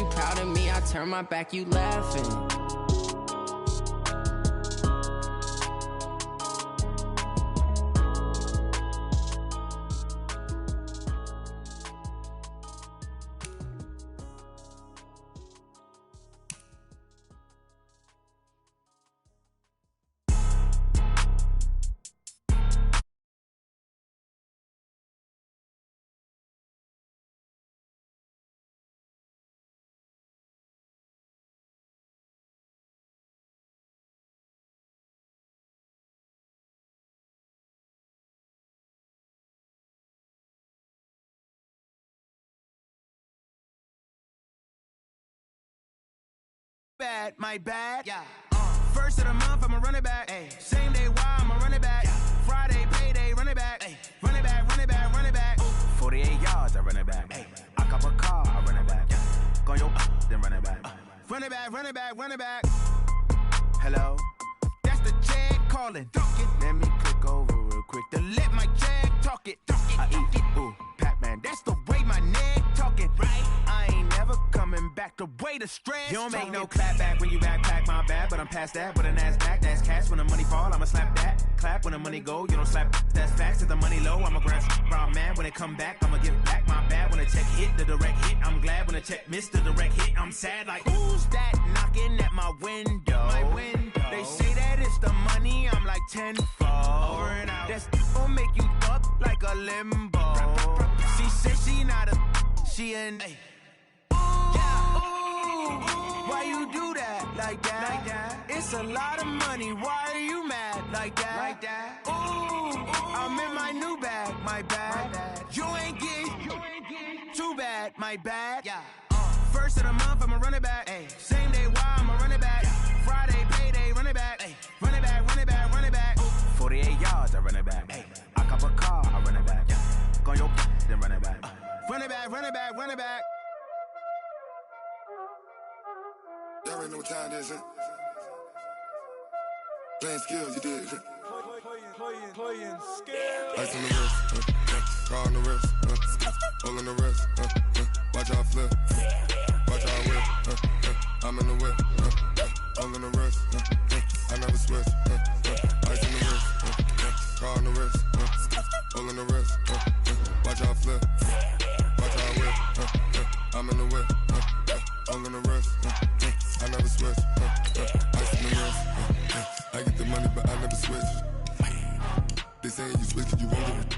you proud of me, I turn my back, you laughing. Bad, my bad. Yeah. First of the month, I'ma run it back. Ay. Same day, why I'ma run it back. Yeah. Friday, payday, run it back. Ay. Run it back, run it back, run it back. Ooh. 48 yards, I run it back. Ay. I cop a car, I run it back. Yeah. Go your then run it back. Run it back, run it back, run it back. Hello, that's the Jag calling. Let me click over real quick to let my Jag talk it. I eat it, ooh, Pac-Man. That's the way my neck talking. Right, I ain't never coming back the way the stress. You don't make no clap back when you backpack, my bad, but I'm past that. With a NASDAQ, that's cash. When the money fall, I'ma slap that. Clap when the money go, you don't slap. That's facts. If the money low, I'ma grab brown man. When it come back, I'ma give back my bad. When the check hit, the direct hit. I'm glad when the check missed the direct hit. I'm sad like, who's that knocking at my window? My window. They say that it's the money, I'm like tenfold. Over and out. That's gon' make you up like a limbo. She said she not a, she an. Ay. Why you do that like that? Like that? It's a lot of money. Why are you mad like that? Like that? Ooh, I'm in my new bag, my bad. You ain't get too bad, my bad. Yeah. First of the month, I'ma run it back. Ay. Same day, why I'ma run it back. Yeah. Friday, payday, run it back. Ay. Run it back, run it back, run it back. Ooh. 48 yards, I run it back. Ay. I cop a car, I run it back. Yeah. Go your then run it back. Run it back, run it back, run it back. Y'all already know what time it is, huh? Playing skills, you did. Playing skills. Ice on the wrist, car on the wrist, hole in the wrist, watch out flip, watch out whip, I'm in the whip, hole in the wrist, I never switch, ice on the wrist, car on the wrist, hole in the wrist, watch out flip, watch out whip, I'm in the whip, hole in the wrist, I never switch, ice in the wrist, I get the money but I never switch. They saying you switch and you won't get it.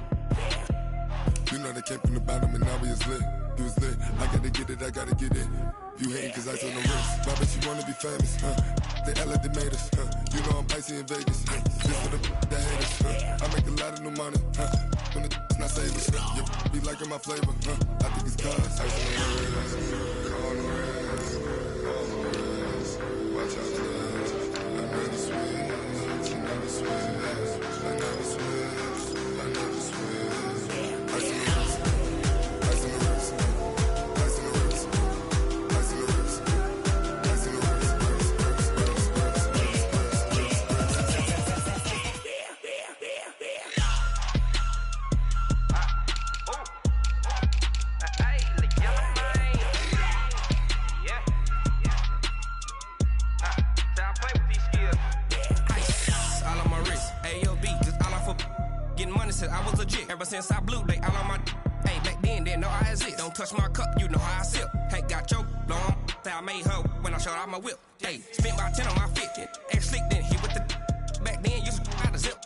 You know they came from the bottom and now we is lit. You was lit, I gotta get it, I gotta get it. You hating cause I told the wrist. Why bet you wanna be famous, They act like they made us, You know I'm icy in Vegas, This for the that hate us, I make a lot of new money, When it's not savers, You be liking my flavor, I think it's cause ice on the wrist, car on the wrist, watch out for this. I never switch, I never switch. I never switch, I never switch. Ice in the wrist, ice in the wrist, ice in the wrist, ice in the wrist, ice in the wrist, I was legit. Ever since I blew, they all on my. Hey, back then, didn't know I exist. Don't touch my cup, you know how I sip. Hey, got choked, long. Say I made her when I showed out my whip. Hey, spent about 10 on my 50. Ex slick, then hit with the. Back then, used to out the zip.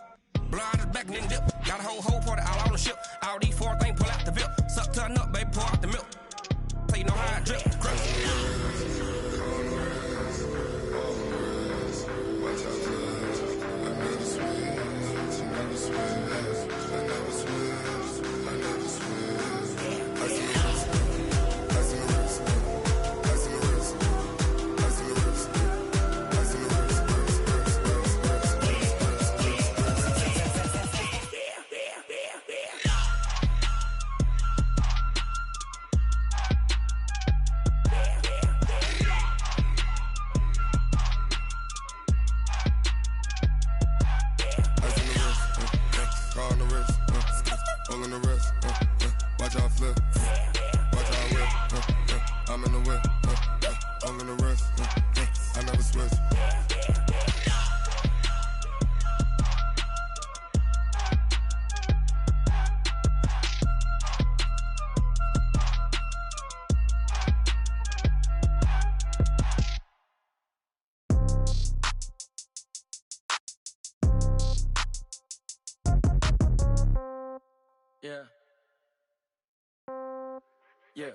Blow out the back, then dip. Got a whole party all on the ship. All these four things pull out the VIP. Suck to a nut, baby, pour out the milk. So you know how I drip. Crush. Watch out for this. I never switch, I never switch. Yeah. Yeah.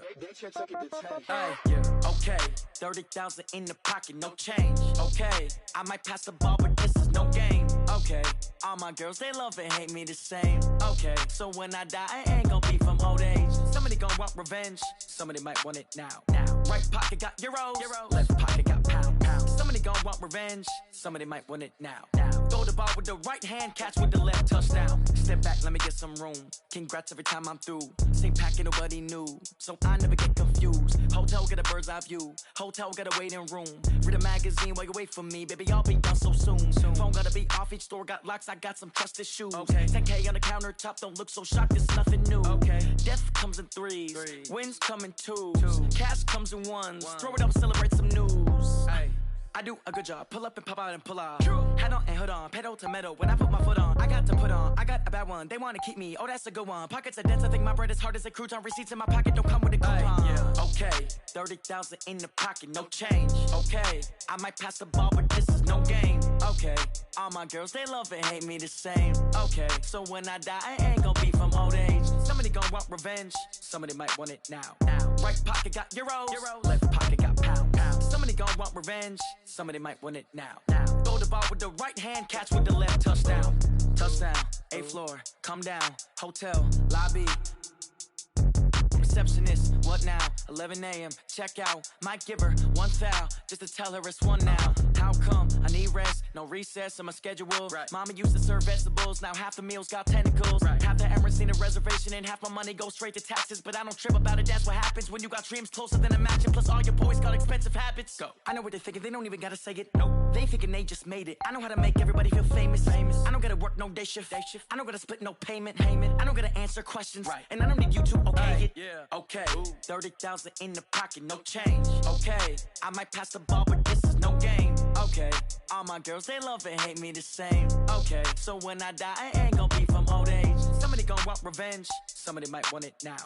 Hey, yeah. Okay, 30,000 in the pocket, no change. Okay, I might pass the ball, but this is no game. Okay, all my girls, they love and hate me the same. Okay, so when I die, I ain't gon' be from old age. Somebody gon' want revenge, somebody might want it now. Right pocket got euros, left pocket got pound. Somebody gon' want revenge, somebody might want it now. Throw the ball with the right hand, catch with the left, touchdown. Step back, let me get some room. Congrats every time I'm through. Same packet, nobody knew, so I never get confused. Hotel get a bird's eye view. Hotel get a waiting room. Read a magazine while you wait for me, baby. I'll be done so soon. Phone gotta be off. Each store got locks. I got some trusted shoes. Okay. 10K on the countertop. Don't look so shocked. It's nothing new. Okay. Death comes in threes. Wins come in twos. Cash comes in ones. Throw it up, celebrate some news. Hey. I do a good job, pull up and pop out and pull off. Hat on and hood on, pedal to metal. When I put my foot on, I got to put on. I got a bad one, they wanna keep me. Oh, that's a good one. Pockets are dense, I think my bread is hard as a crouton. Receipts in my pocket don't come with a coupon. Yeah. Okay, 30,000 in the pocket, no change. Okay, I might pass the ball, but this is no game. Okay, all my girls, they love and hate me the same. Okay, so when I die, I ain't gon' be from old age. Somebody gon' want revenge, somebody might want it now. Right pocket got euros, left pocket got pound. Somebody gon' want revenge, somebody might want it now. Throw the ball with the right hand, catch with the left, touchdown. Touchdown, 8th floor, come down, hotel, lobby. Receptionist, what now? 11 a.m., check out. Might give her one foul, just to tell her it's one now. How come? I need rest, no recess in my schedule. Right. Mama used to serve vegetables, now half the meals got tentacles. Right. Half the Emirates need a reservation and half my money goes straight to taxes. But I don't trip about it, that's what happens when you got dreams closer than a mansion. Plus all your boys got expensive habits. Go. I know what they're thinking, they don't even gotta say it. Nope. They thinking they just made it. I know how to make everybody feel famous. I don't gotta work no day shift. I don't gotta split no payment. I don't gotta answer questions. Right. And I don't need you to okay it. Yeah. Okay, 30,000 in the pocket, no change. Okay, I might pass the ball, but this is no game. Okay, all my girls, they love and hate me the same. Okay, so when I die, I ain't gon' be from old age. Somebody gon' want revenge, somebody might want it now.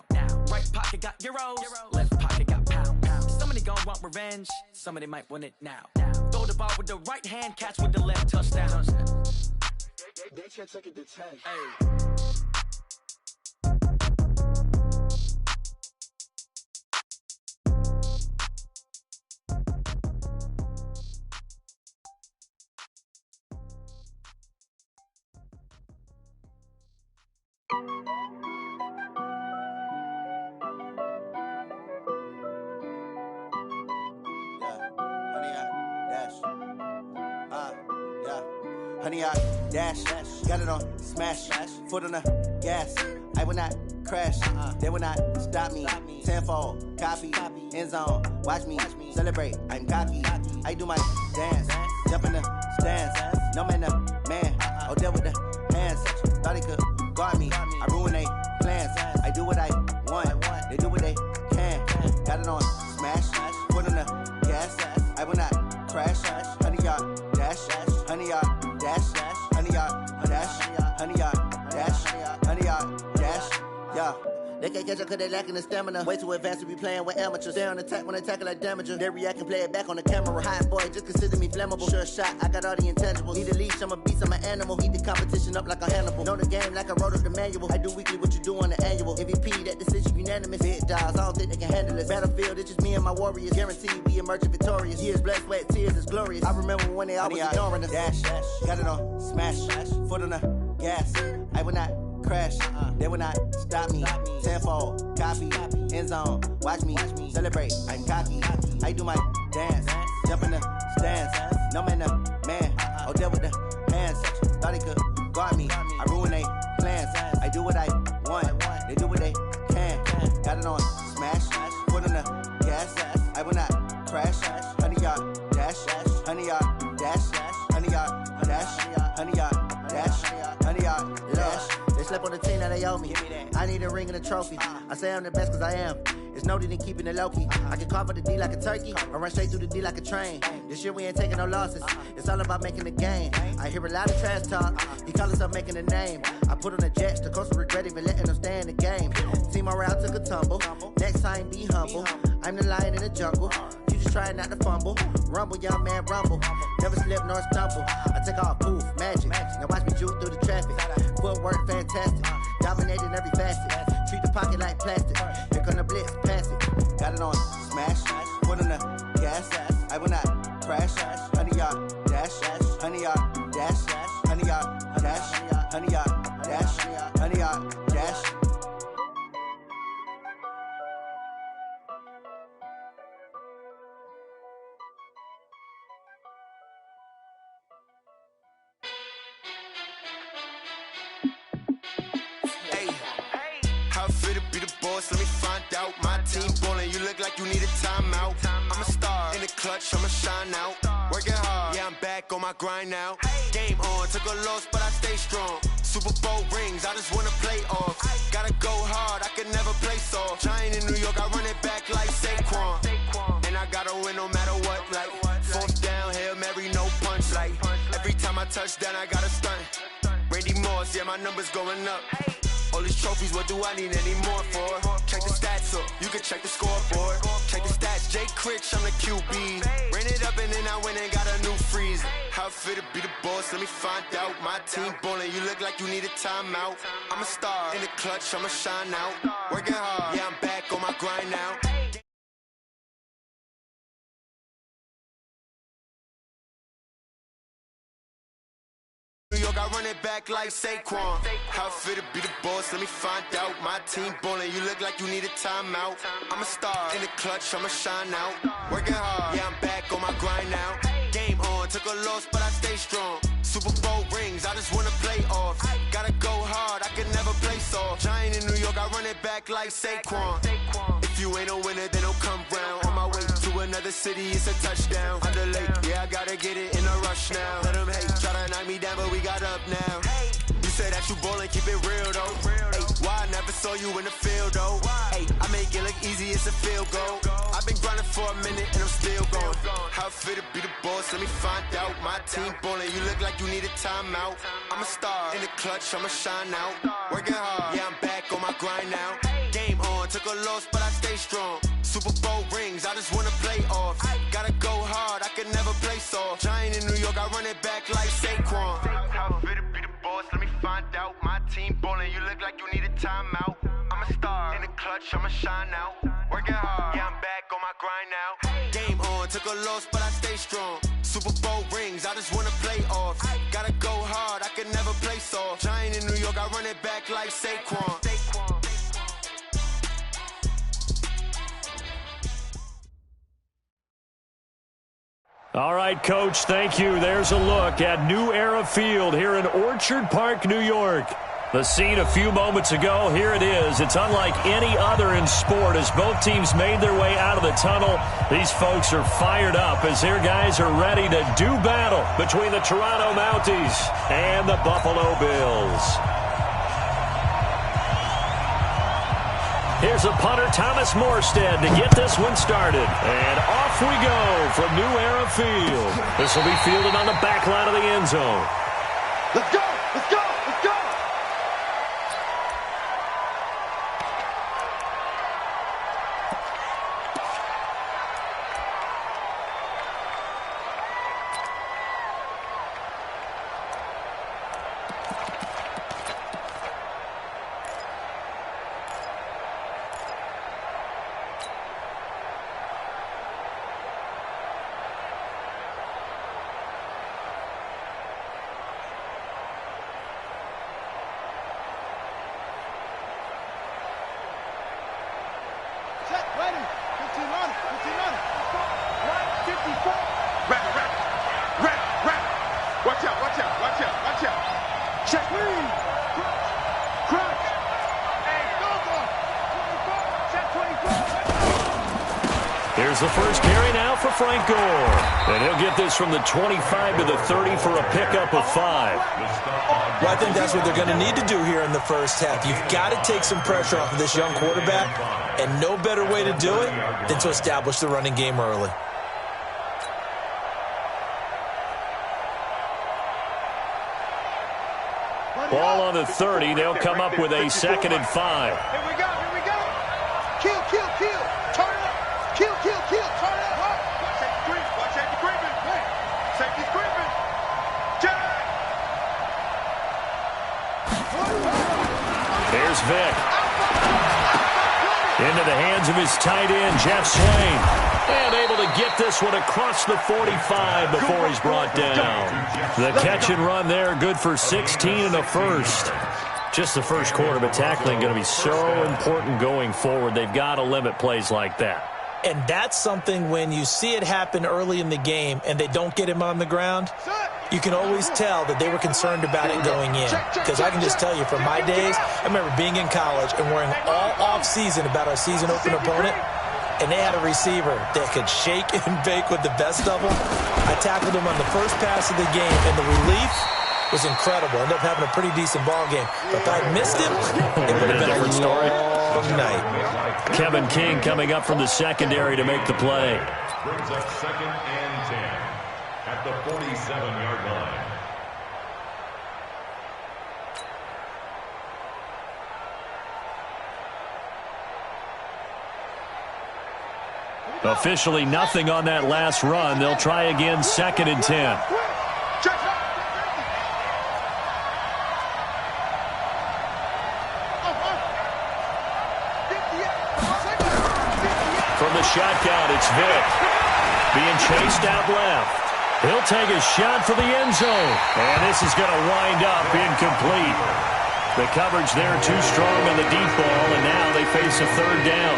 Right pocket got euros, left pocket got pound. Somebody gon' want revenge, somebody might want it now. Throw the ball with the right hand, catch with the left, touchdown. They can't take it to 10. Hey. Honey, I dash, got it on smash, foot on the gas. I will not crash, they will not stop me. Tenfold, copy, end zone, watch me celebrate. I'm cocky, I do my dance, jump in the stands. No man, oh, deal with the hands. Thought he could guard me, I ruin they plans. I do what I want, they do what they can. Got it on smash, foot on the gas. I will not crash, honey, y'all dash, honey, y'all dash, honey, y'all dash, honey, y'all dash, honey, y'all dash, yeah. They can't catch up cause they lacking the stamina. Way too advanced to be playing with amateurs. Stay on attack when they tackle like damager. They react and play it back on the camera. Hot boy, just consider me flammable. Sure shot, I got all the intangibles. Need a leash, I'm a beast, I'm an animal. Heat the competition up like a Hannibal. Know the game like I wrote up the manual. I do weekly what you do on the annual. MVP, that decision unanimous. Big dogs, I don't think they can handle it. Battlefield, it's just me and my warriors. Guaranteed we emerging victorious. Years, blood, sweat, tears, it's glorious. I remember when they always ignoring us. Dash, got it on smash, foot on the gas. I will not crash, they will not stop me. Tenfold, copy, end zone, watch me celebrate. I'm cocky, I do my dance, jump in the stands. No man, oh, deal with the hands. Thought he could guard me, I ruin they plans. I do what I want, they do what they can. Got it on smash, foot on the gas. I will not crash, honey, y'all dash, honey, y'all dash, honey, y'all dash, honey, y'all dash, honey, y'all dash. They slept on the team that they owe me. I need a ring and a trophy. I say I'm the best cause I am. It's no need in keeping it low-key. I can carve up the D like a turkey or run straight through the D like a train. This year we ain't taking no losses. It's all about making the game. I hear a lot of trash talk. He call himself making a name. I put on the jets. The coach will regret even letting them stay in the game. Team morale took a tumble. Next time be humble. I'm the lion in the jungle. You just trying not to fumble. Rumble, young man, rumble. Never slip nor stumble. I take off, poof, magic. Now watch me juke through the traffic. Footwork fantastic. dominating every facet. Treat the pocket like plastic. Here come the blitz, pass it. Got it on smash, foot on the gas. I will not crash. 100-yard dash, 100-yard dash, 100-yard dash, 100-yard dash, 100-yard dash. How fit to be the boss? Let me find out. My team ballin', you look like you need a timeout. I'm a star in the clutch, I'ma shine out. Working hard, yeah, I'm back on my grind now. Game on, took a loss, but I stay strong. Super Bowl rings, I just wanna play off. Gotta go hard, I can never play soft. Giant in New York, I run it back like Saquon. And I gotta win no matter what, like fourth down, Hail Mary, no punch. Like every time I touch down, I gotta stunt. Randy Moss, yeah, my numbers going up. All these trophies, what do I need any more for? Check the stats up, you can check the scoreboard. Check the stats, Jay Critch, I'm the QB. Ran it up and then I went and got a new freeze. How fit to be the boss, let me find out. My team ballin', you look like you need a timeout. I'm a star in the clutch, I'ma shine out. Working hard, yeah, I'm back on my grind now. New York, I run it back like Saquon. How fit to be the boss, let me find out. My team ballin', you look like you need a timeout. I'm a star in the clutch, I'ma shine out. Working hard, yeah, I'm back on my grind now. Game on, took a loss, but I stay strong. Super Bowl rings, I just wanna play off. Gotta go hard, I can never play soft. Giant in New York, I run it back like Saquon. If you ain't a winner, then don't come round. On my way to another city, it's a touchdown. Underlay, yeah, I gotta get it in a rush now. Let them hate, try to knock me down, but we got up now. You say that you ballin', keep it real though. Hey, why I never saw you in the field though? Hey, I make it look easy, it's a field goal. I've been grinding for a minute and I'm still going. How fit to be the boss, let me find out. My team ballin', you look like you need a timeout. I'm a star in the clutch, I'ma shine out. Working hard, yeah, I'm back on my grind now. Game on, took a loss, but I stay strong. Super Bowl rings, I just wanna play off. Gotta go hard, I can never play soft. Giant in New York, I run it back like Saquon. How fit to be the boss, let me find out. My team ballin', you look like you need a timeout. I'm a star in the clutch, I'ma shine out. Working hard, yeah, I'm back on my grind now. Game on, took a loss, but I stay strong. Super Bowl rings, I just wanna play off. Gotta go hard, I can never play soft. Giant in New York, I run it back like Saquon. All right, Coach, thank you. There's a look at New Era Field here in Orchard Park, New York. The scene a few moments ago, here it is. It's unlike any other in sport as both teams made their way out of the tunnel. These folks are fired up as their guys are ready to do battle between the Toronto Mounties and the Buffalo Bills. Here's a punter, Thomas Morstead, to get this one started. And off we go from New Era Field. This will be fielded on the back line of the end zone. Let's go! Let's go! Let's go! Ready. 15 on it. 15 on it. Right 54. Rap. Watch out. Check. Crunch. Hey, go. 24. Check 24. Here's the first carry now for Frank Gore. And he'll get this from the 25 to the 30 for a pickup of 5. Well, I think that's what they're going to need to do here in the first half. You've got to take some pressure off of this young quarterback, and no better way to do it than to establish the running game early. Ball on the 30. They'll come up with a 2nd and 5. Here we go. Kill. Turn it up. Kill. Turn it up. Watch safety creeping. Safety's creeping. Jack. hands of his tight end, Jeff Swain. And able to get this one across the 45 before he's brought down. The catch and run there, good for 16 and a first. Just the first quarter, but tackling going to be so important going forward. They've got to limit plays like that. And that's something when you see it happen early in the game and they don't get him on the ground, you can always tell that they were concerned about it going in. Because I can just tell you from my days, I remember being in college and worrying all off-season about our season open opponent, and they had a receiver that could shake and bake with the best of them. I tackled him on the first pass of the game, and the relief was incredible. Ended up having a pretty decent ball game. But if I'd missed him, it would have been a different story. Night. Kevin King coming up from the secondary to make the play. Brings up 2nd and 10 at the 47-yard line. Officially nothing on that last run. They'll try again, 2nd and 10. From the shotgun, it's Vick. Being chased out left. He'll take a shot for the end zone. And this is going to wind up incomplete. The coverage there too strong on the deep ball, and now they face a 3rd down.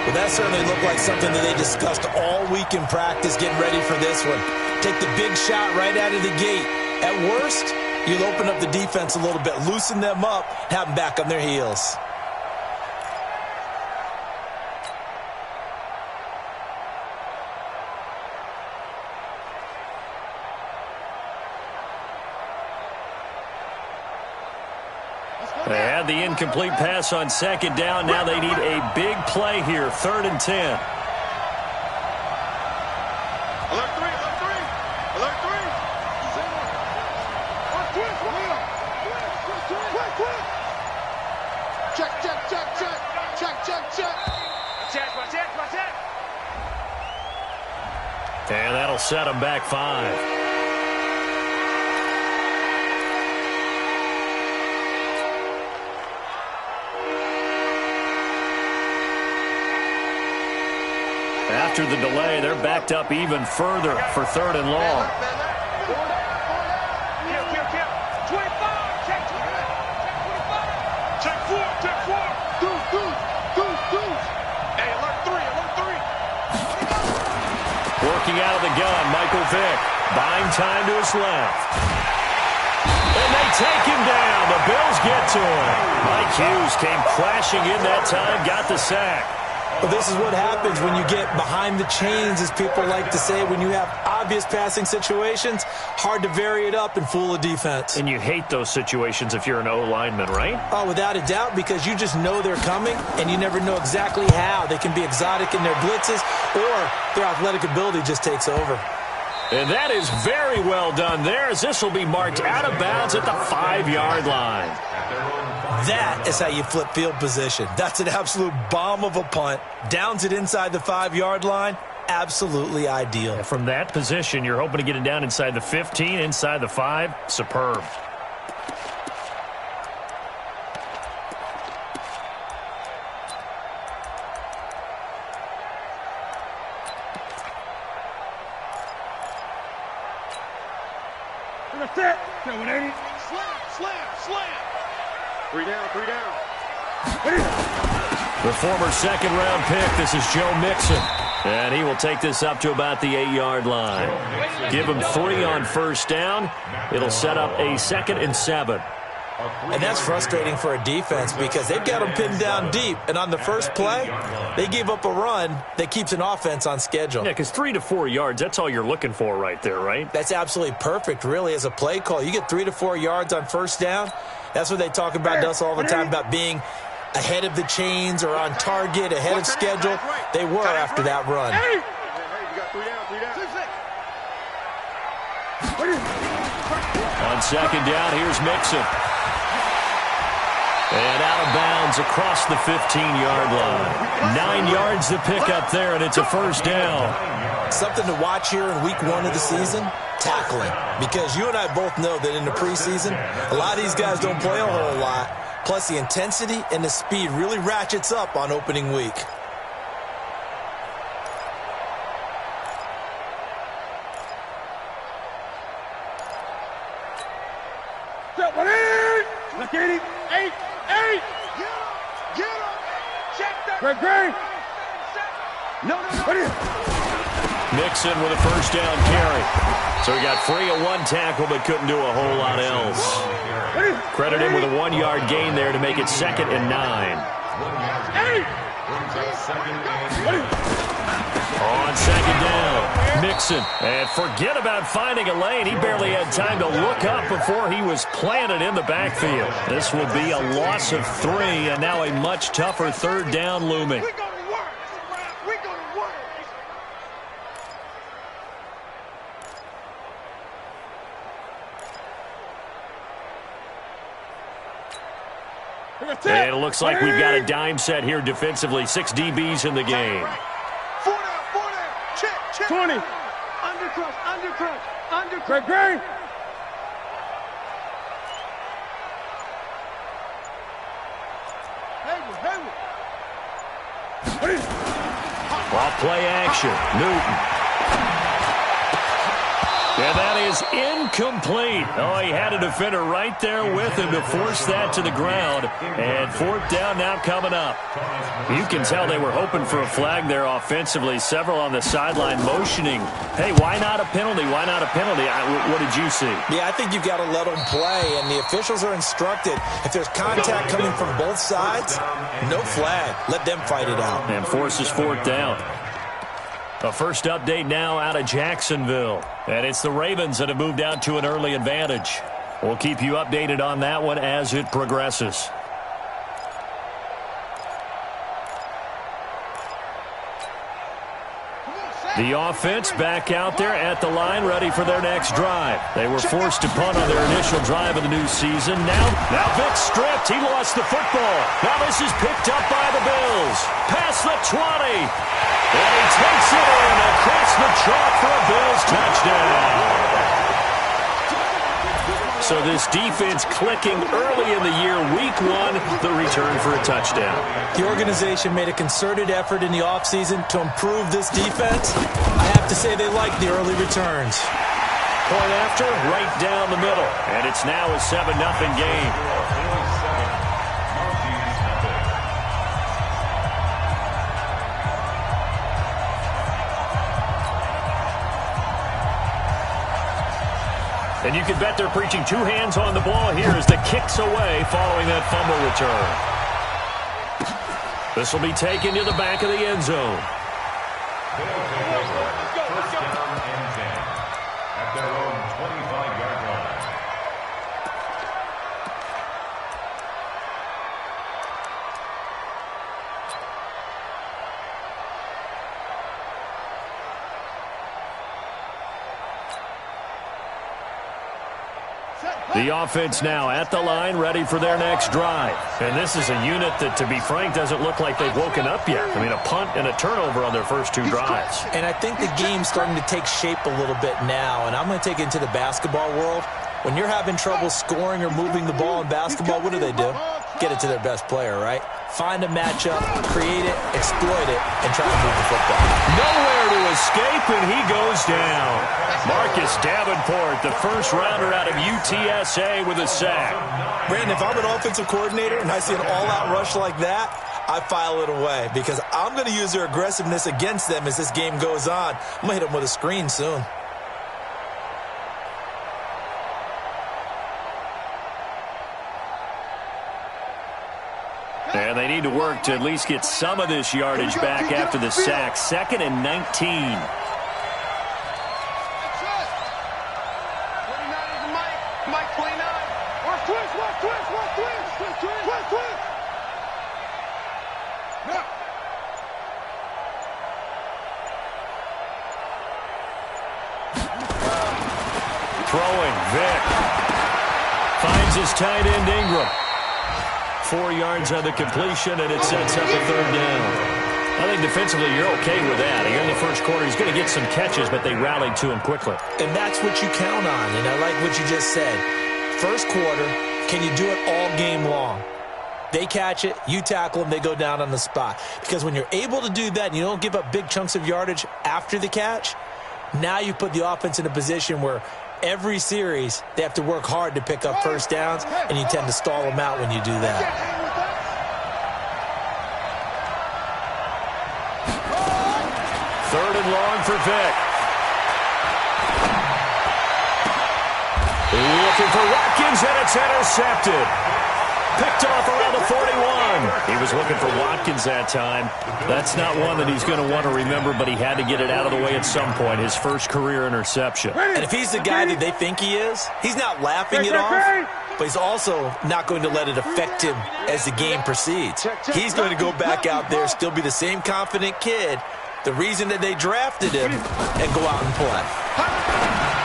Well, that certainly looked like something that they discussed all week in practice, getting ready for this one. Take the big shot right out of the gate. At worst, you'll open up the defense a little bit, loosen them up, have them back on their heels. They had the incomplete pass on 2nd down. Now they need a big play here, 3rd and 10. Alert 3, alert 3, alert 3. Check, check, check, check, check, check, check. Check. And that'll set them back 5. After the delay, they're backed up even further for 3rd and long. Check 4. Hey, alert 3. Working out of the gun, Michael Vick. Buying time to his left. And they take him down. The Bills get to him. Mike Hughes came crashing in that time, got the sack. Well, this is what happens when you get behind the chains, as people like to say. When you have obvious passing situations, hard to vary it up and fool a defense. And you hate those situations if you're an O-lineman, right? Oh, without a doubt, because you just know they're coming, and you never know exactly how. They can be exotic in their blitzes, or their athletic ability just takes over. And that is very well done there, as this will be marked out of bounds at the 5-yard line. That is how you flip field position. That's an absolute bomb of a punt. Downs it inside the 5-yard line. Absolutely ideal. Yeah, from that position, you're hoping to get it down inside the 15, inside the 5. Superb. Slam. 3 down. The former 2nd-round pick, this is Joe Mixon. And he will take this up to about the 8-yard line. Give him 3 on 1st down. It'll set up a 2nd and 7. And that's frustrating for a defense because they've got them pinned down deep. And on the first play, they gave up a run that keeps an offense on schedule. Yeah, because 3 to 4 yards, that's all you're looking for right there, right? That's absolutely perfect, really, as a play call. You get 3 to 4 yards on 1st down. That's what they talk about to us all the time, about being ahead of the chains or on target, ahead of schedule. They were after that run. Hey, you got 3 down. On 2nd down, here's Mixon. And out of bounds across the 15-yard line. 9 yards to pick up there, and it's a 1st down. Something to watch here in week 1 of the season, tackling. Because you and I both know that in the preseason, a lot of these guys don't play a whole lot. Plus, the intensity and the speed really ratchets up on opening week. Look at him. 8. Get him. Check that. Great. No. Mixon with a first down carry. So he got free of one tackle but couldn't do a whole lot else. Credit him with a 1-yard gain there to make it 2nd and 9. On 2nd down, Mixon. And forget about finding a lane. He barely had time to look up before he was planted in the backfield. This will be a loss of 3, and now a much tougher 3rd down looming. And it looks like we've got a dime set here defensively. 6 DBs in the game. 4 down. Check. 20. Undercrush. Great. Off play action. Newton. And that is incomplete. Oh, he had a defender right there with him to force that to the ground. And 4th down now coming up. You can tell they were hoping for a flag there offensively. Several on the sideline motioning. Hey, why not a penalty? Why not a penalty? What did you see? Yeah, I think you've got to let them play. And the officials are instructed, if there's contact coming from both sides, no flag. Let them fight it out. And forces 4th down. A first update now out of Jacksonville. And it's the Ravens that have moved out to an early advantage. We'll keep you updated on that one as it progresses. The offense back out there at the line, ready for their next drive. They were forced to punt on their initial drive of the new season. Now Vick stripped. He lost the football. Now this is picked up by the Bills. Past the 20. And he takes it in across the chalk for a Bills touchdown. So this defense clicking early in the year, week 1, the return for a touchdown. The organization made a concerted effort in the offseason to improve this defense. I have to say they like the early returns. Point after, right down the middle. And it's now a 7-0 game. And you can bet they're preaching 2 hands on the ball here as the kick's away following that fumble return. This will be taken to the back of the end zone. First down and 10 at their own 25-yard line. The offense now at the line, ready for their next drive. And this is a unit that, to be frank, doesn't look like they've woken up yet. I mean, a punt and a turnover on their first 2 drives. And I think the game's starting to take shape a little bit now. And I'm going to take it into the basketball world. When you're having trouble scoring or moving the ball in basketball, what do? Get it to their best player, right? Find a matchup, create it, exploit it, and try to move the football. Nowhere to escape, and he goes down. Marcus Davenport, the first rounder out of UTSA with a sack. Brandon, if I'm an offensive coordinator and I see an all-out rush like that, I file it away because I'm going to use their aggressiveness against them as this game goes on. I'm going to hit them with a screen soon. And they need to work to at least get some of this yardage back after the sack. 2nd and 19. Throwing, Vick. Finds his tight end, Ingram. 4 yards on the completion, and it sets up a 3rd down. I think defensively you're okay with that. Here in the first quarter, he's going to get some catches, but they rallied to him quickly. And that's what you count on, and I like what you just said. First quarter, can you do it all game long? They catch it, you tackle them, they go down on the spot. Because when you're able to do that and you don't give up big chunks of yardage after the catch, now you put the offense in a position where every series, they have to work hard to pick up first downs, and you tend to stall them out when you do that. Third and long for Vick. Looking for Watkins, and it's intercepted. Picked off around the 41. He was looking for Watkins that time. That's not one that he's going to want to remember, but he had to get it out of the way at some point. His first career interception. And if he's the guy that they think he is, he's not laughing it off, but he's also not going to let it affect him as the game proceeds. He's going to go back out there, still be the same confident kid, the reason that they drafted him, and go out and play.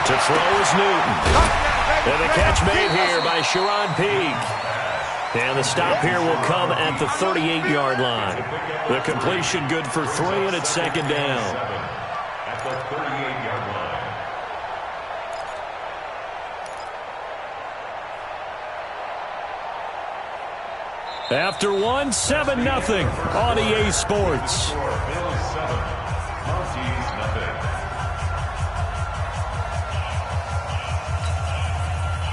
To throw is Newton. And the catch made here by Sharon Peak. And the stop here will come at the 38-yard line. The completion good for 3, and it's second down. At the 38-yard line. After 1, 7-0 on EA Sports. Bills 7, Monty's nothing.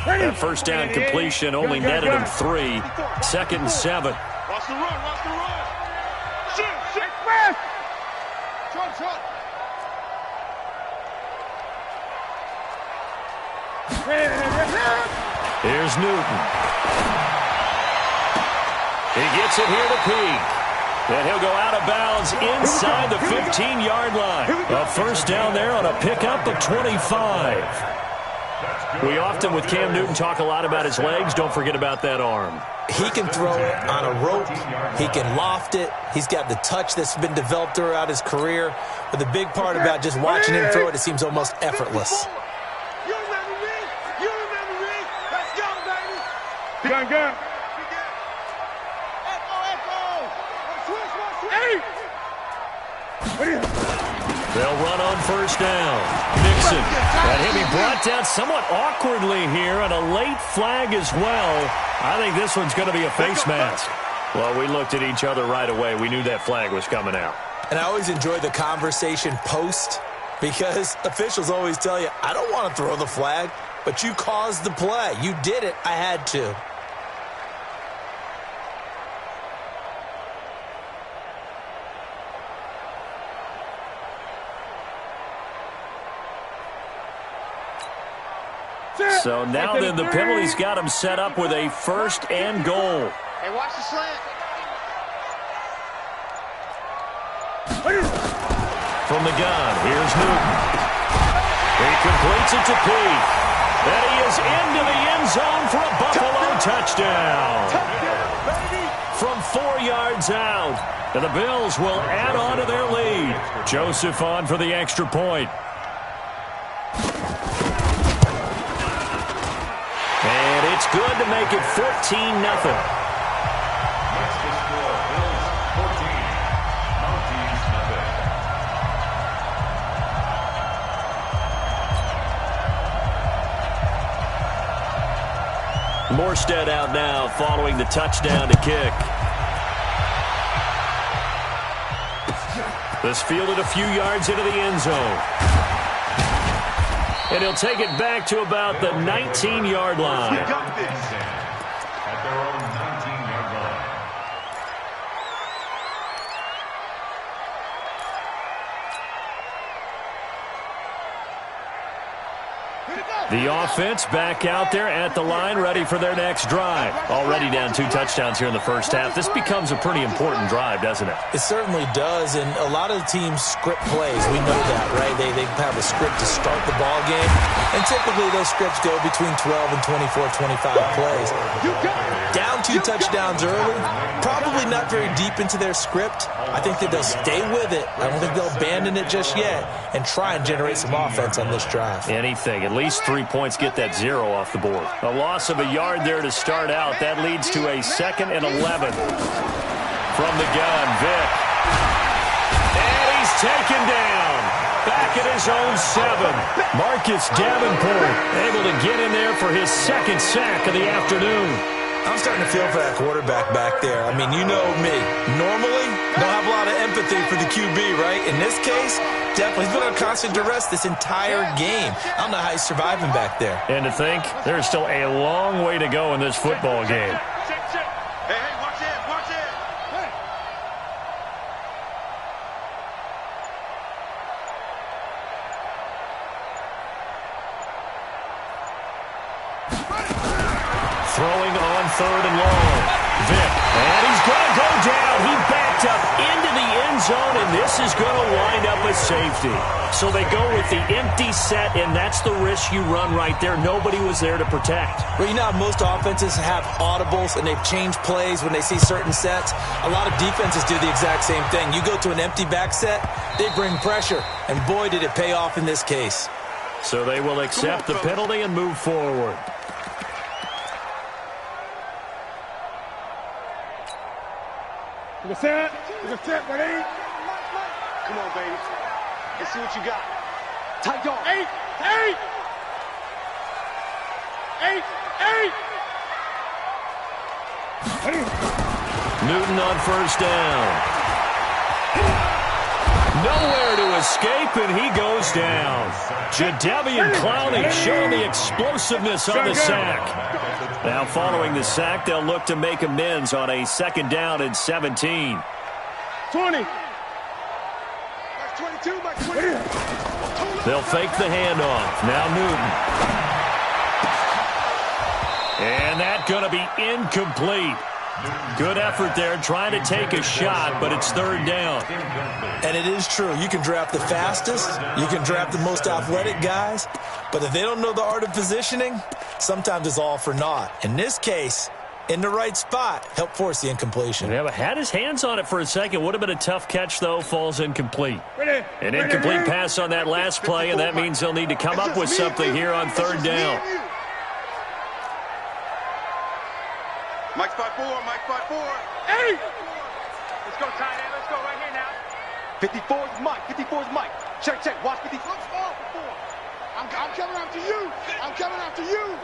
That first down completion only netted him 3. Second and 7. Watch the run, watch the run. Shoot, shoot, fast. Shot. Here's Newton. He gets it here to Peak. And he'll go out of bounds inside the 15-yard line. A first down there on a pickup of 25. We often, with Cam Newton, talk a lot about his legs. Don't forget about that arm. He can throw it on a rope. He can loft it. He's got the touch that's been developed throughout his career. But the big part about just watching him throw it, it seems almost effortless. You remember me? You remember me? Let's go, baby. Gun. Echo. They'll run on first down. Nixon. That him be brought down somewhat awkwardly here, and a late flag as well. I think this one's going to be a face mask. Well, we looked at each other right away. We knew that flag was coming out. And I always enjoy the conversation post, because officials always tell you, I don't want to throw the flag, but you caused the play. You did it. I had to. So now then the penalty's got him set up with a first and goal. Hey, watch the slant. From the gun, here's Newton. He completes it to Peak. And he is into the end zone for a Buffalo touchdown. From 4 yards out. And the Bills will add on to their lead. Joseph on for the extra point. And it's good to make it 14-0. Next to score, Bills 14, Monty's nothing. Morstead out now following the touchdown to kick. This fielded a few yards into the end zone. And he'll take it back to about the 19-yard line. At their own 19-yard line. The offense back out there at the line, ready for their next drive. Already down 2 touchdowns here in the first half. This becomes a pretty important drive, doesn't it? It certainly does, and a lot of the teams script plays. We know that, right? They have a script to start the ball game, and typically those scripts go between 12 and 24, 25 plays. Down 2 touchdowns early, probably not very deep into their script. I think that they'll stay with it. I don't think they'll abandon it just yet and try and generate some offense on this drive. Anything. At least 3 points, get that 0 off the board. A loss of a yard there to start out. That leads to a 2nd and 11. From the gun, Vick. And he's taken down. Back at his own 7. Marcus Davenport able to get in there for his 2nd sack of the afternoon. I'm starting to feel for that quarterback back there. I mean, you know me. Normally, don't have a lot of empathy for the QB, right? In this case, definitely. He's been on constant duress this entire game. I don't know how he's surviving back there. And to think, there's still a long way to go in this football game. Hey, watch it, watch it. Throwing on 3rd and long. Vic, and he's going to go down. He backed up into the end zone, and this is going to wind up a safety. So they go with the empty set, and that's the risk you run right there. Nobody was there to protect. Well, you know how most offenses have audibles, and they've changed plays when they see certain sets. A lot of defenses do the exact same thing. You go to an empty back set, they bring pressure, and boy, did it pay off in this case. So they will accept the penalty and move forward. Look at that, buddy. Come on, baby. Let's see what you got. Tight dog. 8. Newton on 1st down. Nowhere to escape, and he goes down. Jadeveon Clowney showing the explosiveness on the sack. Now following the sack, they'll look to make amends on a 2nd down and 17. 20. 22, 20. They'll fake the handoff. Now Newton. And that's going to be incomplete. Good effort there, trying to take a shot, but it's 3rd down. And it is true. You can draft the fastest. You can draft the most athletic guys. But if they don't know the art of positioning, sometimes it's all for naught. In this case, in the right spot, help force the incompletion. Yeah, but had his hands on it for a second. Would have been a tough catch, though. Falls incomplete. An incomplete pass on that last play, and that means they'll need to come up with something here on 3rd down. Mike spot 4, Mike spot 4. 8. Let's go, tight end. Let's go right here now. 54 is Mike. 54 is Mike. Check. Watch 54. I'm coming after you. I'm coming after you.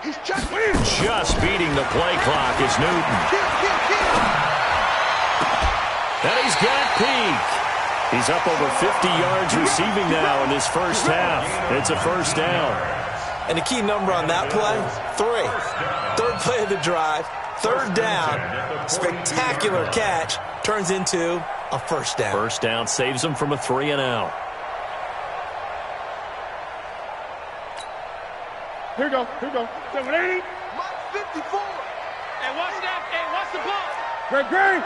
He's checking. Just beating the play clock is Newton. And he's got Peak. He's up over 50 yards receiving now in this first half. It's a 1st down. And the key number on that play, 3. 3rd play of the drive, 3rd down, spectacular catch, turns into a 1st down. 1st down saves them from a 3 and out. Here we go. 780. Mike 54. Hey, watch that. Hey, watch the ball. Great. Hey,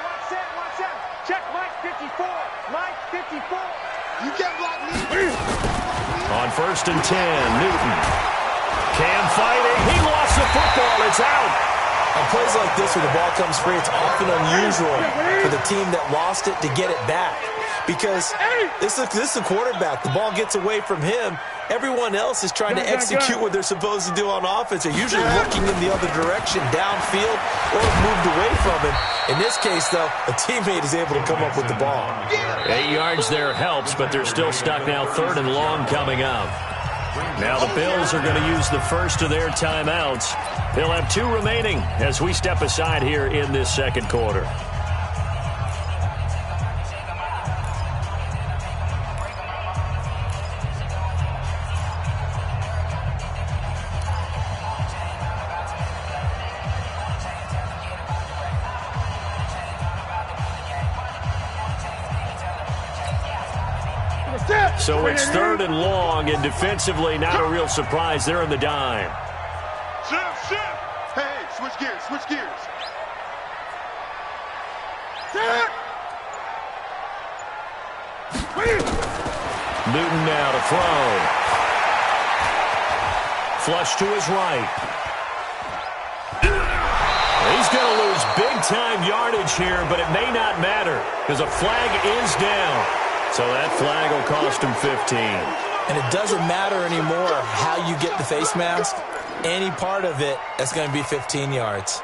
watch that. Check Mike 54. Mike 54. You can't block me. On 1st and 10, Newton. Cam fighting. He lost the football. It's out. On plays like this where the ball comes free, it's often unusual for the team that lost it to get it back. Because this is the quarterback. The ball gets away from him. Everyone else is trying to execute what they're supposed to do on offense. They're usually looking in the other direction, downfield, or moved away from him. In this case, though, a teammate is able to come up with the ball. 8 yards there helps, but they're still stuck now. 3rd and long coming up. Now the Bills are going to use the first of their timeouts. They'll have 2 remaining as we step aside here in this 2nd quarter. So it's 3rd and long, and defensively, not a real surprise. They're in the dime. Shift. Hey, switch gears. Newton now to throw. Flush to his right. He's going to lose big-time yardage here, but it may not matter because a flag is down. So that flag will cost him 15. And it doesn't matter anymore how you get the face mask. Any part of it, that's going to be 15 yards.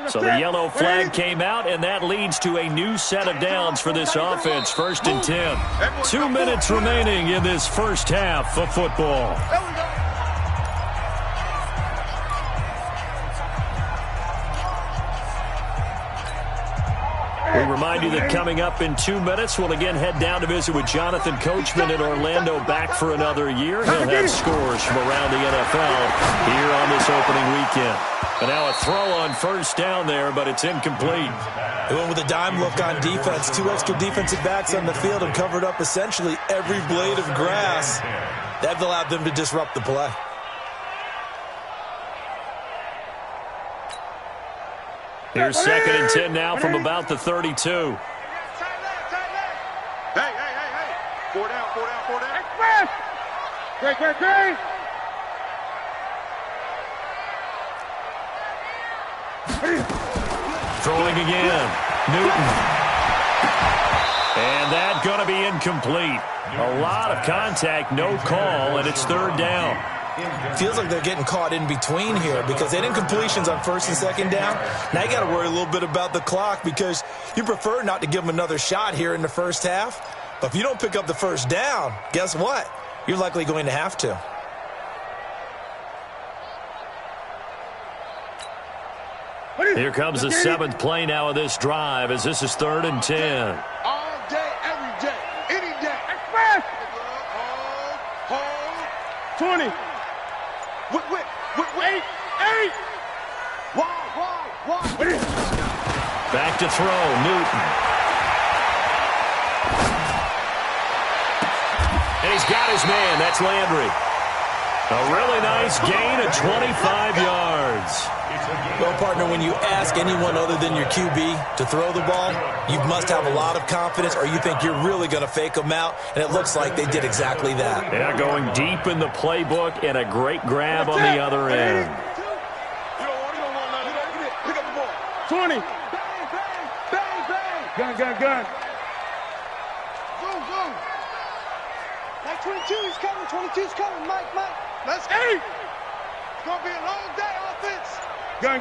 So the yellow flag came out, and that leads to a new set of downs for this offense. 1st and 10. 2 minutes remaining in this first half of football. We remind you that coming up in 2 minutes, we'll again head down to visit with Jonathan Coachman in Orlando, back for another year. He'll have scores from around the NFL here on this opening weekend. And now a throw on 1st down there, but it's incomplete. They went with a dime look on defense. 2 extra defensive backs on the field and covered up essentially every blade of grass. That allowed them to disrupt the play. Here's 2nd and 10 now from about the 32. Hey. 4 down. Great. Throwing again. Newton. And that going to be incomplete. A lot of contact, no call, and it's 3rd down. Feels like they're getting caught in between here because they didn't completions on 1st and 2nd down. Now you got to worry a little bit about the clock because you prefer not to give them another shot here in the first half. But if you don't pick up the 1st down, guess what? You're likely going to have to. Here comes the 7th play now of this drive as this is 3rd and 10. All day, every day, any day. Hold. 20. Wait. 8. Why? Back to throw, Newton. And he's got his man. That's Landry. A really nice gain of 25 yards. Well, partner, when you ask anyone other than your QB to throw the ball, you must have a lot of confidence or you think you're really going to fake them out, and it looks like they did exactly that. Yeah, going deep in the playbook and a great grab on the other end. You don't want pick up the ball. 20. Bang. Gun. Go. Like 22's coming. 22's coming. Mike. Let's 8. It's going to be a long day, offense. Gun.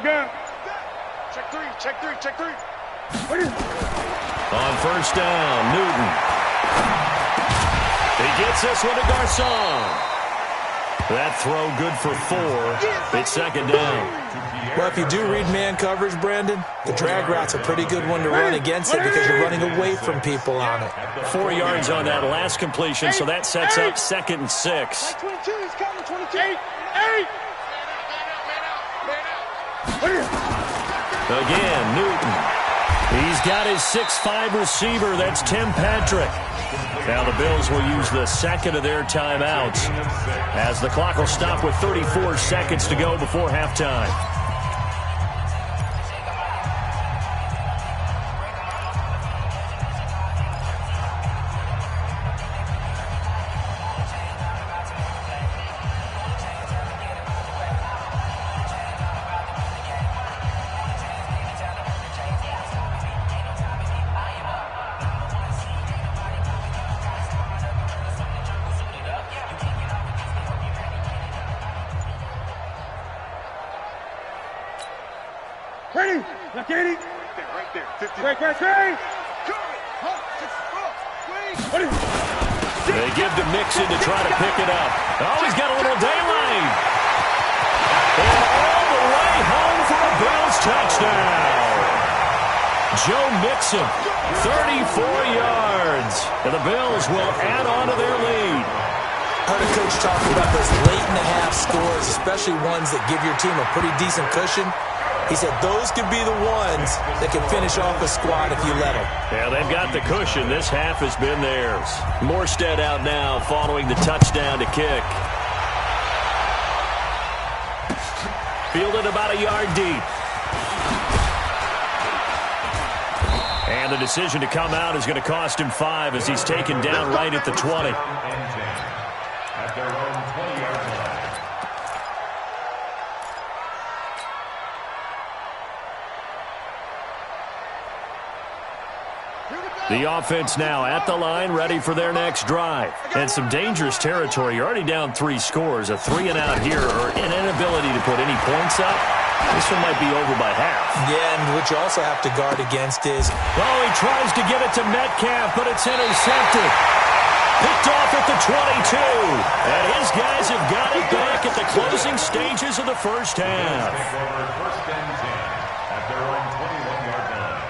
Check three. On 1st down, Newton. He gets this one to Garcon. That throw good for 4. It's 2nd down. Well, if you do read man coverage, Brandon, the drag route's a pretty good one to run against it because you're running away from people on it. 4 yards on that last completion, so that sets up 2nd and 6. 22 is coming. 22. 8. Again, Newton. He's got his 6'5 receiver. That's Tim Patrick. Now the Bills will use the 2nd of their timeouts as the clock will stop with 34 seconds to go before halftime. Ready? Now, Katie. Right there. 50. Great. They give to Mixon to try to pick it up. Oh, he's got a little daylight. And all the way home for a Bills touchdown. Joe Mixon, 34 yards. And the Bills will add on to their lead. I heard a coach talk about those late-in-the-half scores, especially ones that give your team a pretty decent cushion. He said those could be the ones that can finish off a squad if you let them. Yeah, they've got the cushion. This half has been theirs. Morstead out now following the touchdown to kick. Fielded about a yard deep. And the decision to come out is going to cost him 5 as he's taken down right at the 20. At their own 20-yard line. The offense now at the line, ready for their next drive. And some dangerous territory. You're already down 3 scores. A 3-and-out here or an inability to put any points up. This one might be over by half. Yeah, and what you also have to guard against is... Oh, he tries to get it to Metcalf, but it's intercepted. Picked off at the 22. And his guys have got it back at the closing stages of the first half. First and 10 at their own 21-yard line.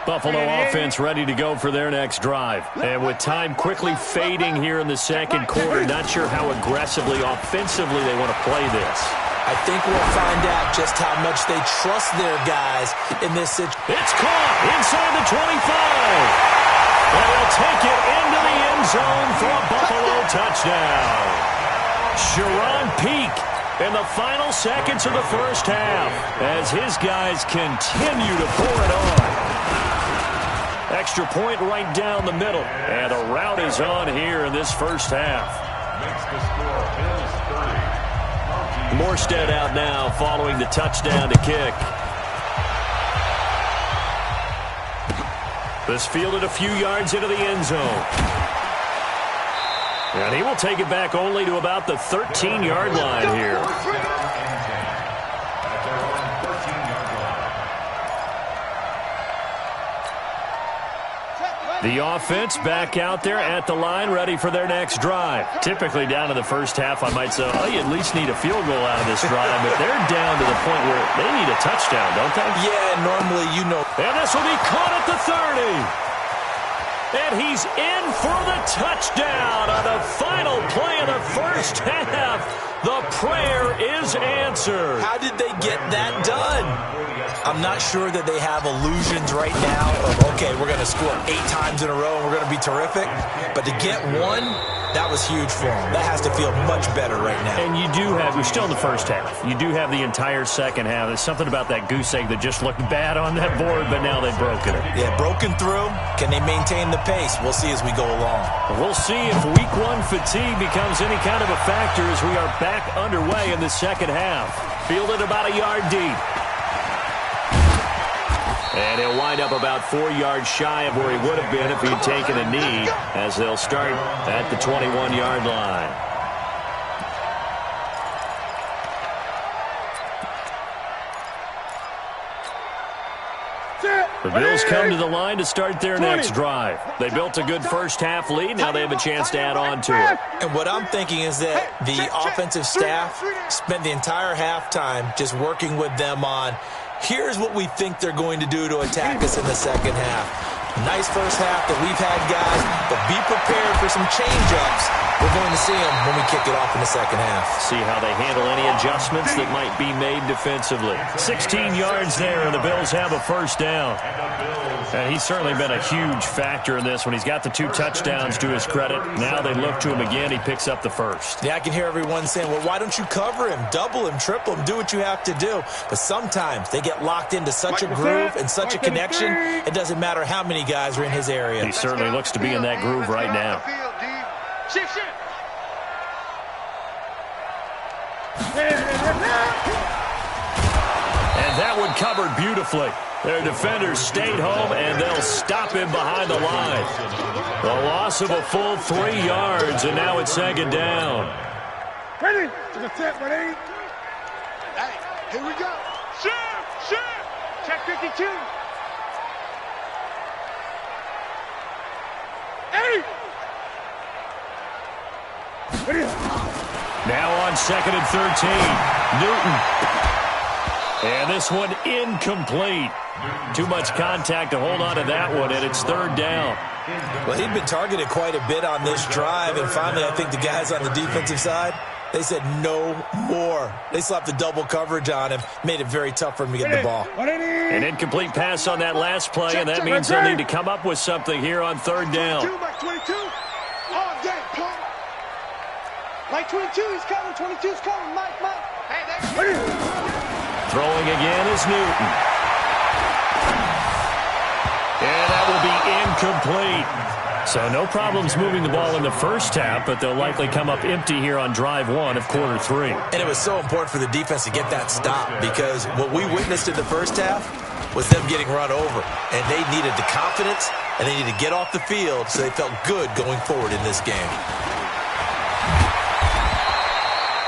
Buffalo offense ready to go for their next drive. And with time quickly fading here in the second quarter, not sure how aggressively, offensively they want to play this. I think we'll find out just how much they trust their guys in this situation. It's caught inside the 25. And he'll take it into the end zone for a Buffalo touchdown. Sharon Peak in the final seconds of the first half as his guys continue to pour it on. Extra point right down the middle. And a rout is on here in this first half. Makes the score Bills 30. Morstead out now following the touchdown to kick. This fielded a few yards into the end zone. And he will take it back only to about the 13-yard line here. The offense back out there at the line, ready for their next drive. Typically down to the first half, I might say, oh, you at least need a field goal out of this drive, but they're down to the point where they need a touchdown, don't they? Yeah, normally you know. And this will be caught at the 30. And he's in for the touchdown on the final play of the first half. The prayer is answered. How did they get that done? I'm not sure that they have illusions right now of, okay, we're going to score 8 times in a row and we're going to be terrific. But to get one, that was huge for them. That has to feel much better right now. And you do have, you're still in the first half. You do have the entire second half. There's something about that goose egg that just looked bad on that board, but now they've broken it. Yeah, broken through. Can they maintain the pace? We'll see as we go along. We'll see if week 1 fatigue becomes any kind of a factor as we are back underway in the second half. Fielded about a yard deep. And he'll wind up about 4 yards shy of where he would have been if he'd taken a knee, as they'll start at the 21-yard line. The Bills come to the line to start their next drive. They built a good first half lead. Now they have a chance to add on to it. And what I'm thinking is that the offensive staff spent the entire halftime just working with them on, here's what we think they're going to do to attack us in the second half. Nice first half that we've had, guys, but be prepared for some change-ups. We're going to see them when we kick it off in the second half. See how they handle any adjustments that might be made defensively. 16 yards there, and the Bills have a first down. And he's certainly been a huge factor in this when he's got the 2 touchdowns to his credit. Now they look to him again. He picks up the first. Yeah, I can hear everyone saying, well, why don't you cover him, double him, triple him, do what you have to do. But sometimes they get locked into such a groove and such a connection, it doesn't matter how many guys are in his area. He certainly looks to be in that groove right now. Shift, shift. And that one covered beautifully. Their defenders stayed home, and they'll stop him behind the line. The loss of a full 3 yards, and now it's second down. Ready? To the set, ready? Hey, here we go. Shift, shift. Check 52. Hey! Now on 2nd and 13. Newton. And this one incomplete. Too much contact to hold on to that one, and it's 3rd down. Well, he'd been targeted quite a bit on this drive, and finally I think the guys on the defensive side, they said no more. They slapped the double coverage on him, made it very tough for him to get the ball. An incomplete pass on that last play, and that means they'll need to come up with something here on 3rd down. 22, Mike 22. On game, pump. Mike 22, he's coming. 22's coming. Mike. Hey, there. Throwing again is Newton. And that will be incomplete. So no problems moving the ball in the first half, but they'll likely come up empty here on drive 1 of quarter 3. And it was so important for the defense to get that stop, because what we witnessed in the first half was them getting run over. And they needed the confidence, and they needed to get off the field so they felt good going forward in this game.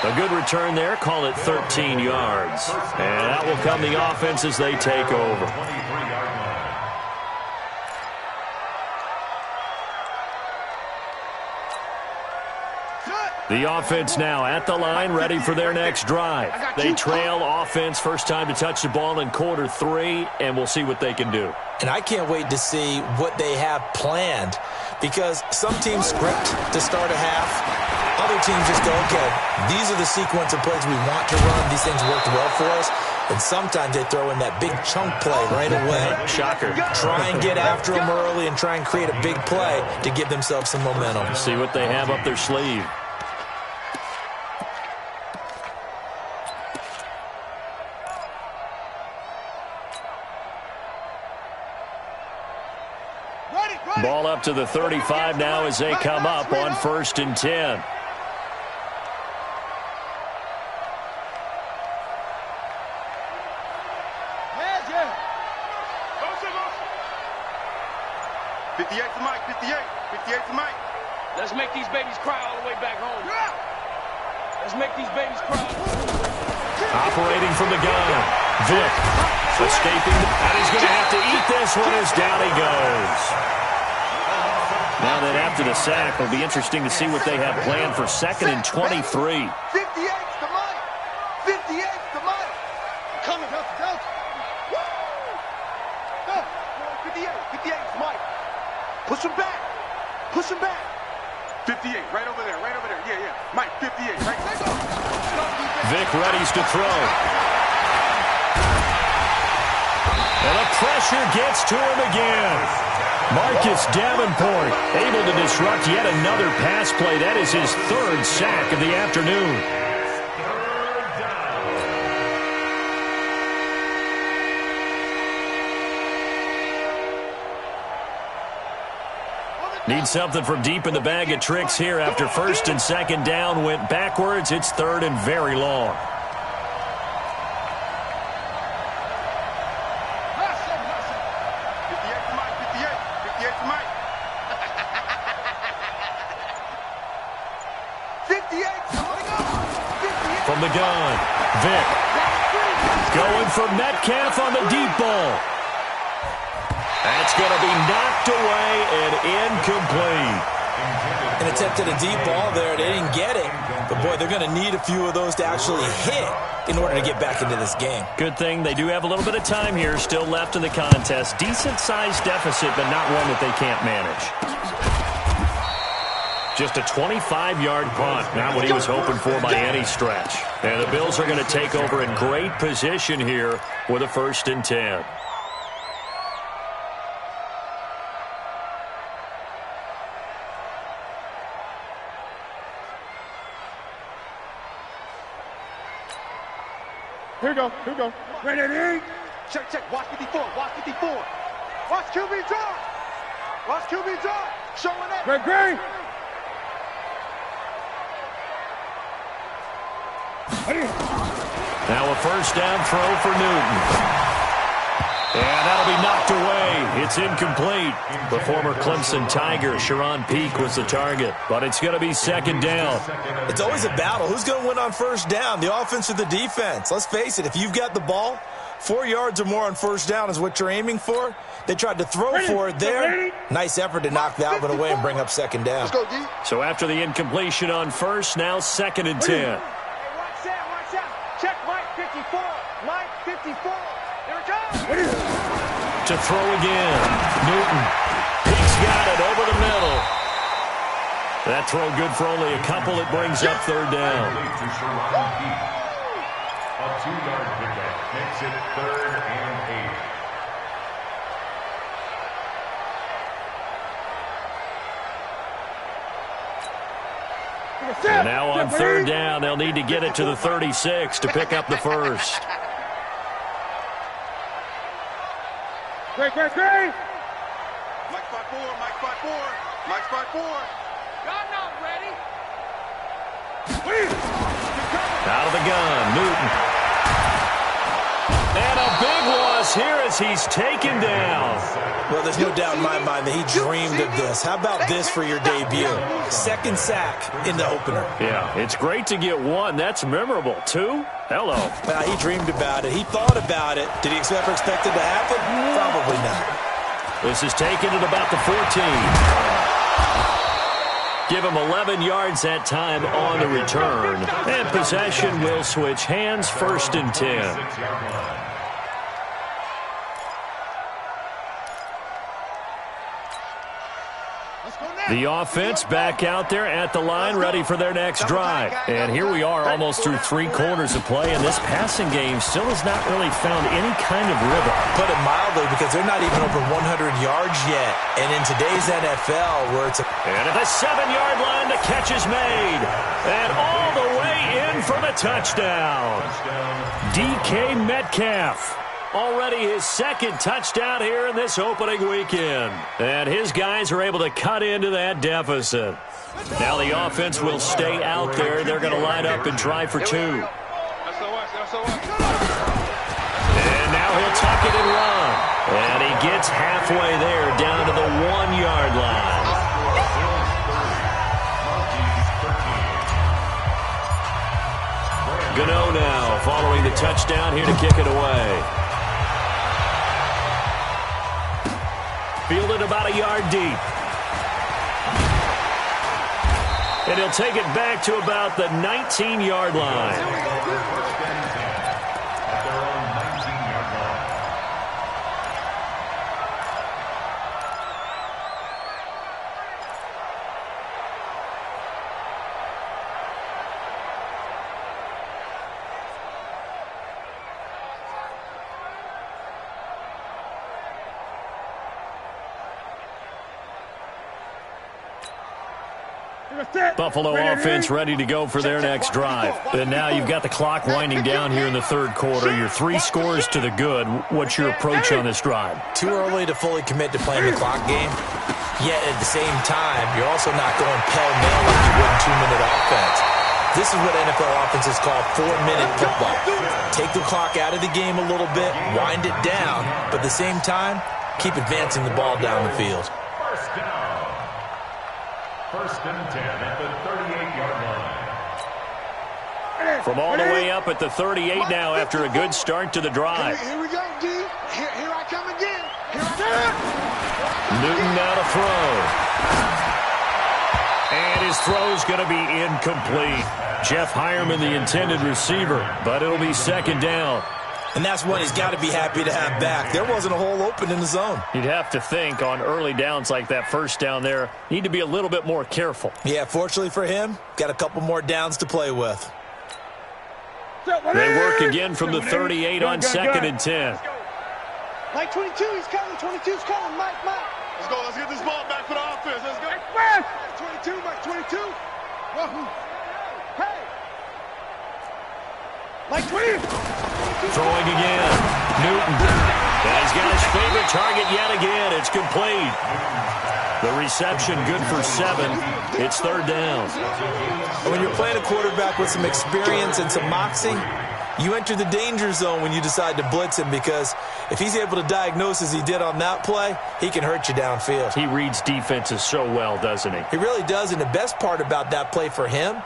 A good return there. Call it 13 yards. And out will come the offense as they take over. The offense now at the line, ready for their next drive. They trail offense, first time to touch the ball in quarter 3, and we'll see what they can do. And I can't wait to see what they have planned, because some teams script to start a half. Other teams just go, okay, these are the sequence of plays we want to run. These things worked well for us. And sometimes they throw in that big chunk play right away. Shocker. Try and get after them early and try and create a big play to give themselves some momentum. See what they have up their sleeve. Ball up to the 35 now as they come up on 1st and 10. Let's make these babies cry all the way back home. Let's make these babies cry. Operating from the gun. Vic escaping. And he's going to have to eat this one as down he goes. Now that after the sack, it'll be interesting to see what they have planned for 2nd and 23. 58's the Mike. 58's the Mike. Coming, go. 58's Mike. Push him back. 58, right over there. Yeah. Mike, 58, right there. Vic readies to throw. And the pressure gets to him again. Marcus Davenport able to disrupt yet another pass play. That is his 3rd sack of the afternoon. Need something from deep in the bag of tricks here after 1st and 2nd down went backwards. It's 3rd and very long. From the gun, Vic going for Metcalf on the deep ball. That's going to be knocked away and incomplete. An attempt at a deep ball there. They didn't get it. But, boy, they're going to need a few of those to actually hit in order to get back into this game. Good thing they do have a little bit of time here still left in the contest. Decent-sized deficit, but not one that they can't manage. Just a 25-yard punt. Not what he was hoping for by any stretch. And the Bills are going to take over in great position here with a 1st and 10. Here we go. Ready? Check. Watch 54. Watch QB draw. Showing it. Great. Now a 1st down throw for Newton. And that'll be knocked away. It's incomplete. The former Clemson Tiger, Sharon Peake, was the target. But it's going to be 2nd down. It's always a battle. Who's going to win on 1st down, the offense or the defense? Let's face it, if you've got the ball, 4 yards or more on 1st down is what you're aiming for. They tried to throw for it there. Nice effort to knock that one away and bring up 2nd down. Let's go, D. So after the incompletion on 1st, now 2nd and 10. Watch out. Check Mike 54. Mike 54. There it goes. To throw again. Newton. Peake's got it over the middle. That throw good for only a couple. It brings up 3rd down. A 2-yard pickup makes it 3rd and 8. And now on 3rd down, they'll need to get it to the 36 to pick up the 1st. Great. Mike spot 4. Y'all not ready. Out of the gun, Newton. And a big loss here as he's taken down. Well, there's no doubt in my mind that he dreamed of this. How about this for your debut? Second sack in the opener. Yeah, it's great to get one. That's memorable. 2? Hello. He dreamed about it. He thought about it. Did he ever expect it to happen? Probably not. This is taken at about the 14. Give him 11 yards that time on the return. And possession will switch hands, 1st and 10. The offense back out there at the line, ready for their next drive. And here we are almost through 3 quarters of play, and this passing game still has not really found any kind of rhythm. Put it mildly, because they're not even over 100 yards yet. And in today's NFL, where it's And at the 7-yard line, the catch is made. And all the way in for the touchdown. DK Metcalf. Already his 2nd touchdown here in this opening weekend. And his guys are able to cut into that deficit. Now the offense will stay out there. They're going to line up and try for 2. And now he'll tuck it and run. And he gets halfway there down to the 1-yard line. Gano now following the touchdown here to kick it away. Fielded about a yard deep. And he'll take it back to about the 19-yard line. Buffalo offense ready to go for their next drive. And now you've got the clock winding down here in the 3rd quarter. You're 3 scores to the good. What's your approach on this drive? Too early to fully commit to playing the clock game. Yet at the same time, you're also not going pell-mell like you would in 2-minute offense. This is what NFL offenses call 4-minute football. Take the clock out of the game a little bit, wind it down, but at the same time, keep advancing the ball down the field. 1st and 10 at the 38-yard line. From all the way up at the 38 now after a good start to the drive. Here we go, D. Here I come again. Here I come. Newton now to throw. And his throw's going to be incomplete. Jeff Hireman, the intended receiver, but it'll be 2nd down. And that's one he's got to be happy to have back. There wasn't a hole open in the zone. You'd have to think on early downs like that 1st down there, need to be a little bit more careful. Yeah, fortunately for him, got a couple more downs to play with. They work again from the 38 on 2nd and 10. Mike 22, he's coming. 22's coming. Mike. Let's go. Let's get this ball back for the offense. Let's go. Mike 22. Hey. Mike 20. Throwing again. Newton. And he's got his favorite target yet again. It's complete. The reception good for 7. It's 3rd down. When you're playing a quarterback with some experience and some moxie, you enter the danger zone when you decide to blitz him, because if he's able to diagnose as he did on that play, he can hurt you downfield. He reads defenses so well, doesn't he? He really does, and the best part about that play for him,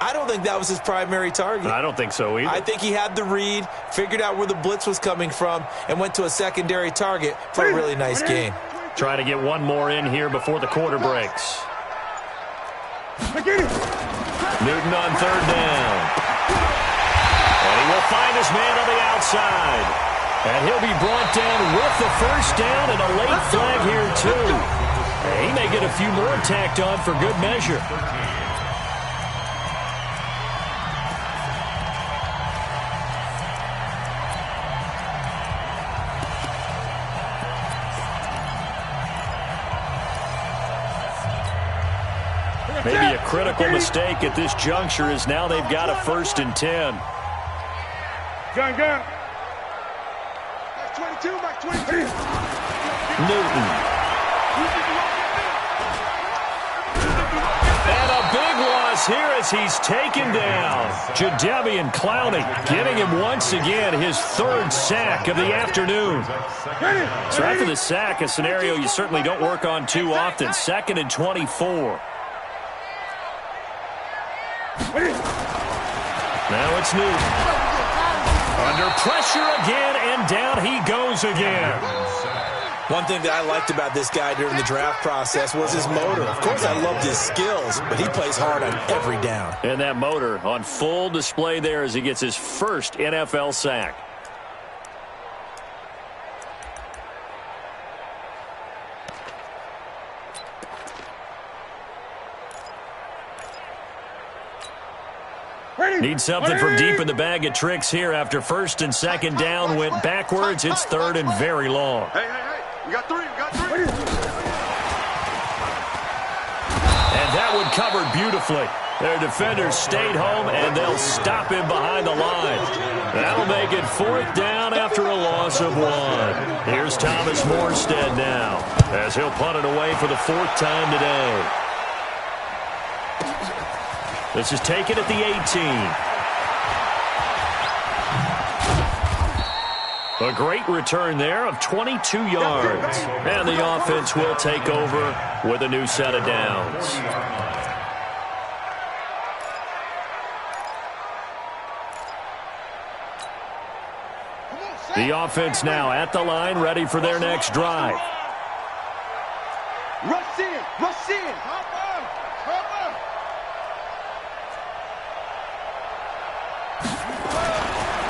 I don't think that was his primary target. I don't think so either. I think he had the read, figured out where the blitz was coming from, and went to a secondary target for a really nice gain. Try to get one more in here before the quarter breaks. Newton on 3rd down. And he will find his man on the outside. And he'll be brought down with the 1st down and a late flag here too. And he may get a few more tacked on for good measure. Maybe a critical mistake at this juncture is now they've got a 1st and 10. Gun. Mike 22. Newton. And a big loss is here as he's taken down. Jadeveon Clowney getting him once again his third sack of the afternoon. So after the sack, a scenario you certainly don't work on too often. 2nd and 24. Now it's Newton. Under pressure again, and down he goes again. One thing that I liked about this guy during the draft process was his motor. Of course, I loved his skills, but he plays hard on every down. And that motor on full display there as he gets his first NFL sack. Need something from deep in the bag of tricks here after 1st and 2nd down went backwards. It's 3rd and very long. Hey, we got three. And that one covered beautifully. Their defenders stayed home, and they'll stop him behind the line. That'll make it 4th down after a loss of 1. Here's Thomas Morstead now as he'll punt it away for the 4th time today. This is taken at the 18. A great return there of 22 yards. And the offense will take over with a new set of downs. The offense now at the line, ready for their next drive. Rush in.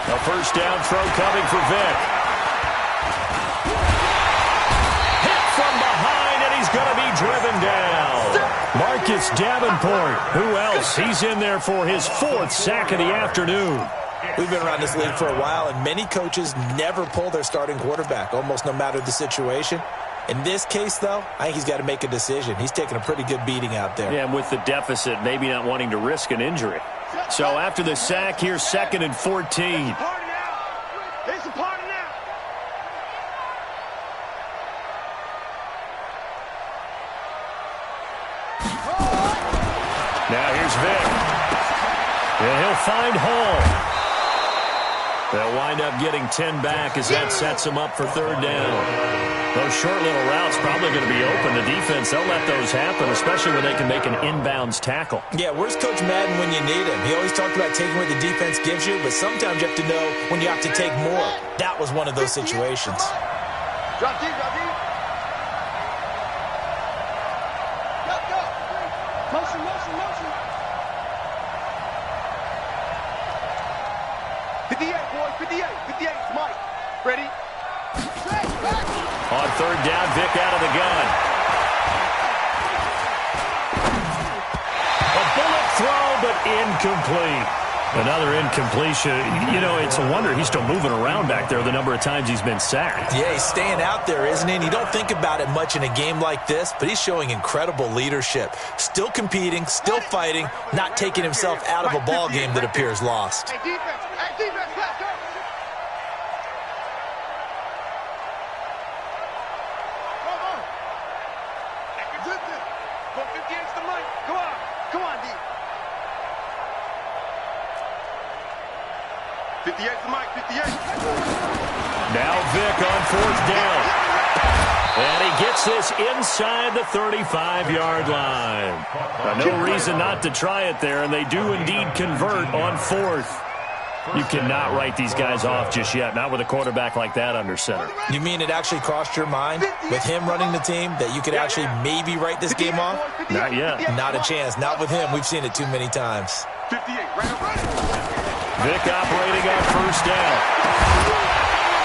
A first down throw coming for Vick. Hit from behind, and he's going to be driven down. Marcus Davenport. Who else? He's in there for his 4th sack of the afternoon. We've been around this league for a while, and many coaches never pull their starting quarterback, almost no matter the situation. In this case, though, I think he's got to make a decision. He's taking a pretty good beating out there. Yeah, and with the deficit, maybe not wanting to risk an injury. So after the sack, here's 2nd and 14. It's a party now. Now here's Vick. And he'll find Hall. They'll wind up getting 10 back as that sets them up for 3rd down. Those short little routes probably going to be open. The defense, they'll let those happen, especially when they can make an inbounds tackle. Yeah, where's Coach Madden when you need him? He always talked about taking what the defense gives you, but sometimes you have to know when you have to take more. That was one of those situations. Drop deep. Go. Motion. 58, boys, 58, Mike. Ready? On 3rd down, Vick out of the gun. A bullet throw, but incomplete. Another incompletion. You know, it's a wonder he's still moving around back there the number of times he's been sacked. Yeah, he's staying out there, isn't he? And you don't think about it much in a game like this, but he's showing incredible leadership. Still competing, still fighting, not taking himself out of a ball game that appears lost. Hey, defense, let's go. Go 58's the mic. Come on, D. 58's the mic, 58. Now Vick on 4th down. And he gets this inside the 35-yard line. No reason not to try it there, and they do indeed convert on 4th. You cannot write these guys off just yet, not with a quarterback like that under center. You mean it actually crossed your mind with him running the team that you could actually maybe write this game off? Not yet. Not a chance. Not with him. We've seen it too many times. 58, right. Vick operating on 1st down.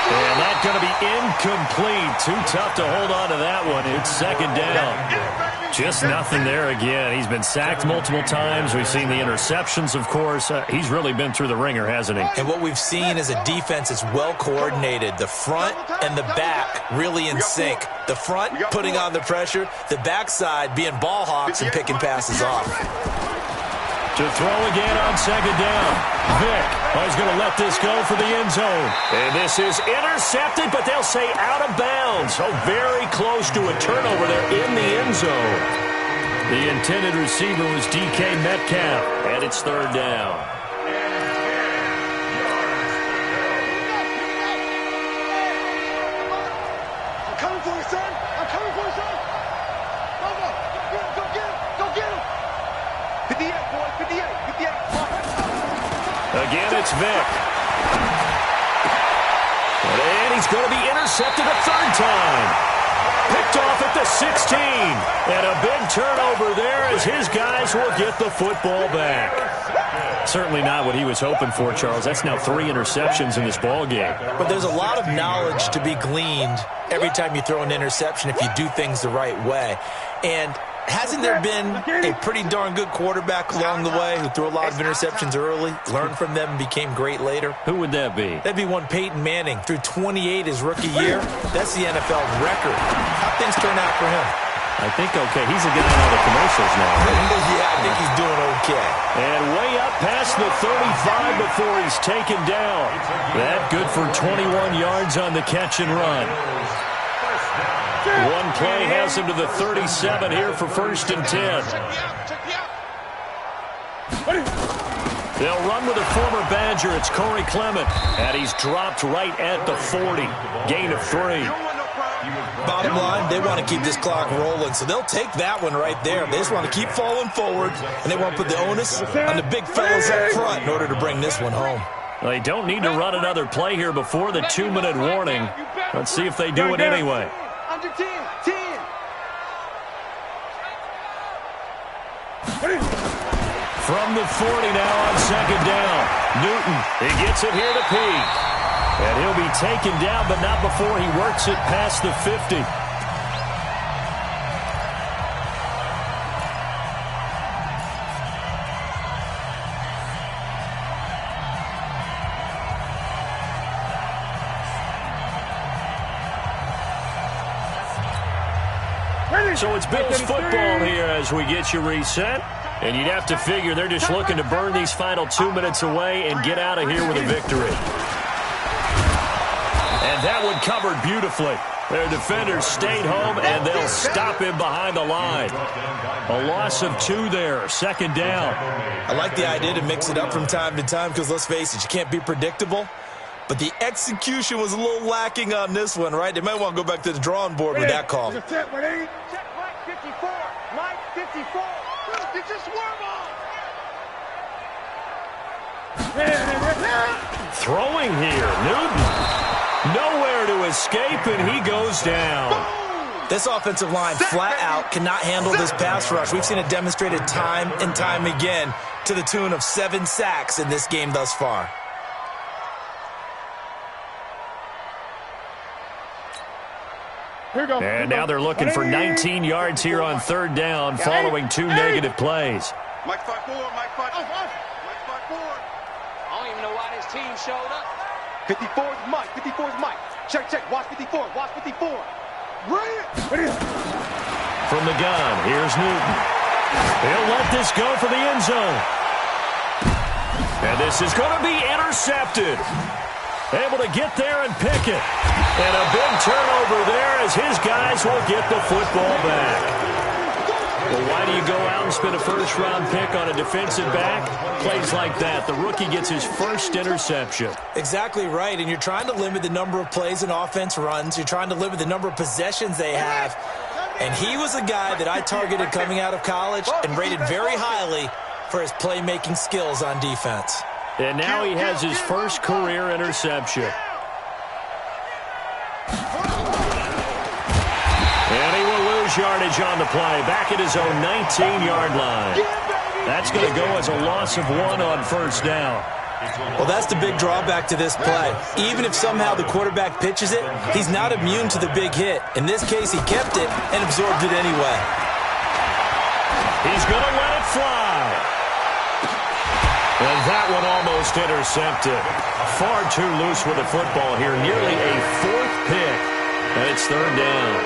And that's going to be incomplete. Too tough to hold on to that one. It's 2nd down. Just nothing there again. He's been sacked multiple times. We've seen the interceptions, of course. He's really been through the ringer, hasn't he? And what we've seen is a defense that's well coordinated. The front and the back really in sync. The front putting on the pressure. The backside being ball hawks and picking passes off. To throw again on 2nd down. Vick is going to let this go for the end zone. And this is intercepted, but they'll say out of bounds. So very close to a turnover there in the end zone. The intended receiver was DK Metcalf, and it's third down. I'm coming for you, son. I'm coming for you, son. Go, go. Go get him. Go get him. 58, boy. 58. 58. Again, it's Vic. And he's going to be intercepted a third time. Picked off at the 16. And a big turnover there as his guys will get the football back. Certainly not what he was hoping for, Charles. That's now 3 interceptions in this ball game. But there's a lot of knowledge to be gleaned every time you throw an interception if you do things the right way. And hasn't there been a pretty darn good quarterback along the way who threw a lot of interceptions early, learned from them, and became great later? Who would that be? That'd be one Peyton Manning. Threw 28 his rookie year. That's the NFL record. How'd things turn out for him? I think okay. He's a guy in all the commercials now. Yeah, I think he's doing okay. And way up past the 35 before he's taken down. That good for 21 yards on the catch and run. One play has him to the 37 here for 1st and 10. They'll run with a former Badger. It's Corey Clement. And he's dropped right at the 40. Gain of 3. Bottom line, they want to keep this clock rolling, so they'll take that one right there. They just want to keep falling forward, and they want to put the onus on the big fellas up front in order to bring this one home. They don't need to run another play here before the 2-minute warning. Let's see if they do it anyway. Under 10. 10. From the 40 now on 2nd down. Newton, he gets it here to Peak. And he'll be taken down, but not before he works it past the 50. So it's Bills football here as we get you reset. And you'd have to figure they're just looking to burn these final 2 minutes away and get out of here with a victory. And that one covered beautifully. Their defenders stayed home, and they'll stop him behind the line. A loss of 2 there, 2nd down. I like the idea to mix it up from time to time because, let's face it, you can't be predictable. But the execution was a little lacking on this one, right? They might want to go back to the drawing board with that call. Check Mike 54. Mike 54. Get your swerve on. Throwing here, Newton. Nowhere to escape, and he goes down. This offensive line flat out cannot handle this pass rush. We've seen it demonstrated time and time again to the tune of 7 sacks in this game thus far. And now they're looking for 19 yards here on 3rd down following 2 negative plays. Mike 5-4, Mike 5-4. Mike 5-4. I don't even know why this team showed up. 54 is Mike. 54 is Mike. Check, check. Watch 54. Watch 54. Bring it. From the gun, here's Newton. He'll let this go for the end zone. And this is going to be intercepted. Able to get there and pick it. And a big turnover there as his guys will get the football back. Well, why do you go out and spend a first-round pick on a defensive back? Plays like that. The rookie gets his first interception. Exactly right, and you're trying to limit the number of plays an offense runs. You're trying to limit the number of possessions they have. And he was a guy that I targeted coming out of college and rated very highly for his playmaking skills on defense. And now he has his first career interception. And he will lose yardage on the play, back at his own 19-yard line. That's going to go as a loss of 1 on 1st down. Well, that's the big drawback to this play. Even if somehow the quarterback pitches it, he's not immune to the big hit. In this case, he kept it and absorbed it anyway. He's going to let it fly. And that one almost intercepted. Far too loose with the football here. Nearly a 4th pick. And it's 3rd down.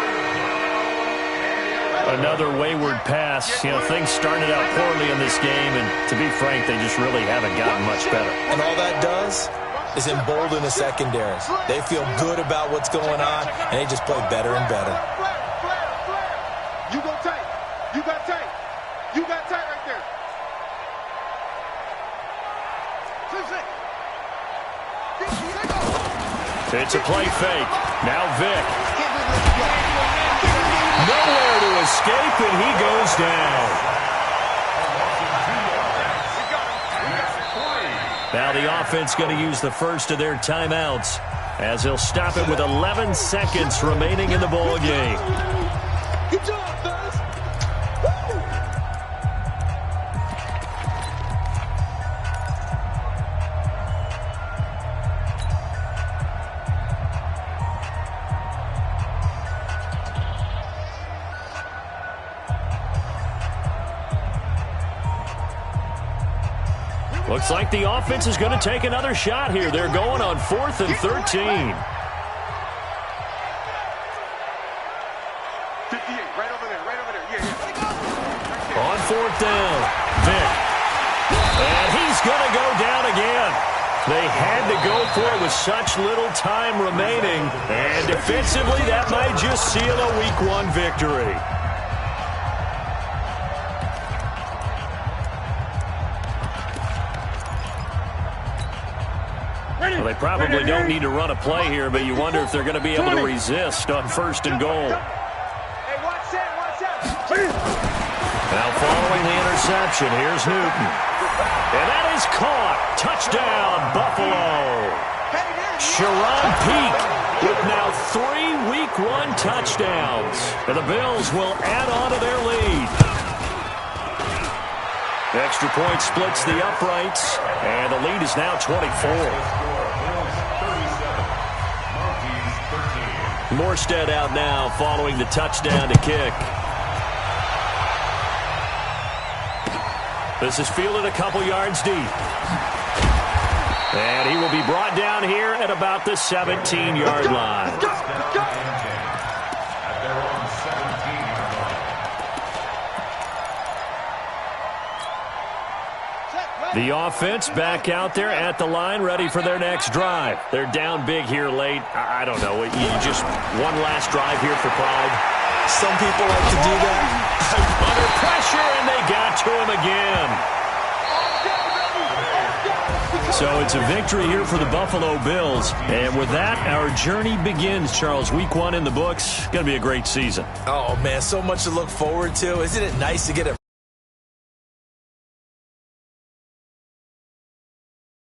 Another wayward pass. You know, things started out poorly in this game, and to be frank, they just really haven't gotten much better. And all that does is embolden the secondary. They feel good about what's going on, and they just play better and better. You go take. You got take. It's a play fake. Now Vic. Nowhere to escape, and he goes down. Now the offense going to use the first of their timeouts as they'll stop it with 11 seconds remaining in the ball game. Good job, fellas. Looks like the offense is going to take another shot here. They're going on 4th and 13. 58, right over there. Yeah. On 4th down, Vic. And he's going to go down again. They had to go for it with such little time remaining. And defensively, that might just seal a Week 1 victory. Well, they probably don't need to run a play here, but you wonder if they're going to be able to resist on 1st and goal. Hey, watch that. Now following the interception, here's Newton. And that is caught. Touchdown, Buffalo. Sharon Peak with now 3 Week 1 touchdowns. And the Bills will add on to their lead. Extra point splits the uprights, and the lead is now 24. Morstead out now following the touchdown to kick. This is fielded a couple yards deep. And he will be brought down here at about the 17-yard line. The offense back out there at the line, ready for their next drive. They're down big here late. I don't know. You just one last drive here for pride. Some people like to do that. Under pressure, and they got to him again. So it's a victory here for the Buffalo Bills. And with that, our journey begins, Charles. Week 1 in the books. Going to be a great season. Oh, man, so much to look forward to. Isn't it nice to get a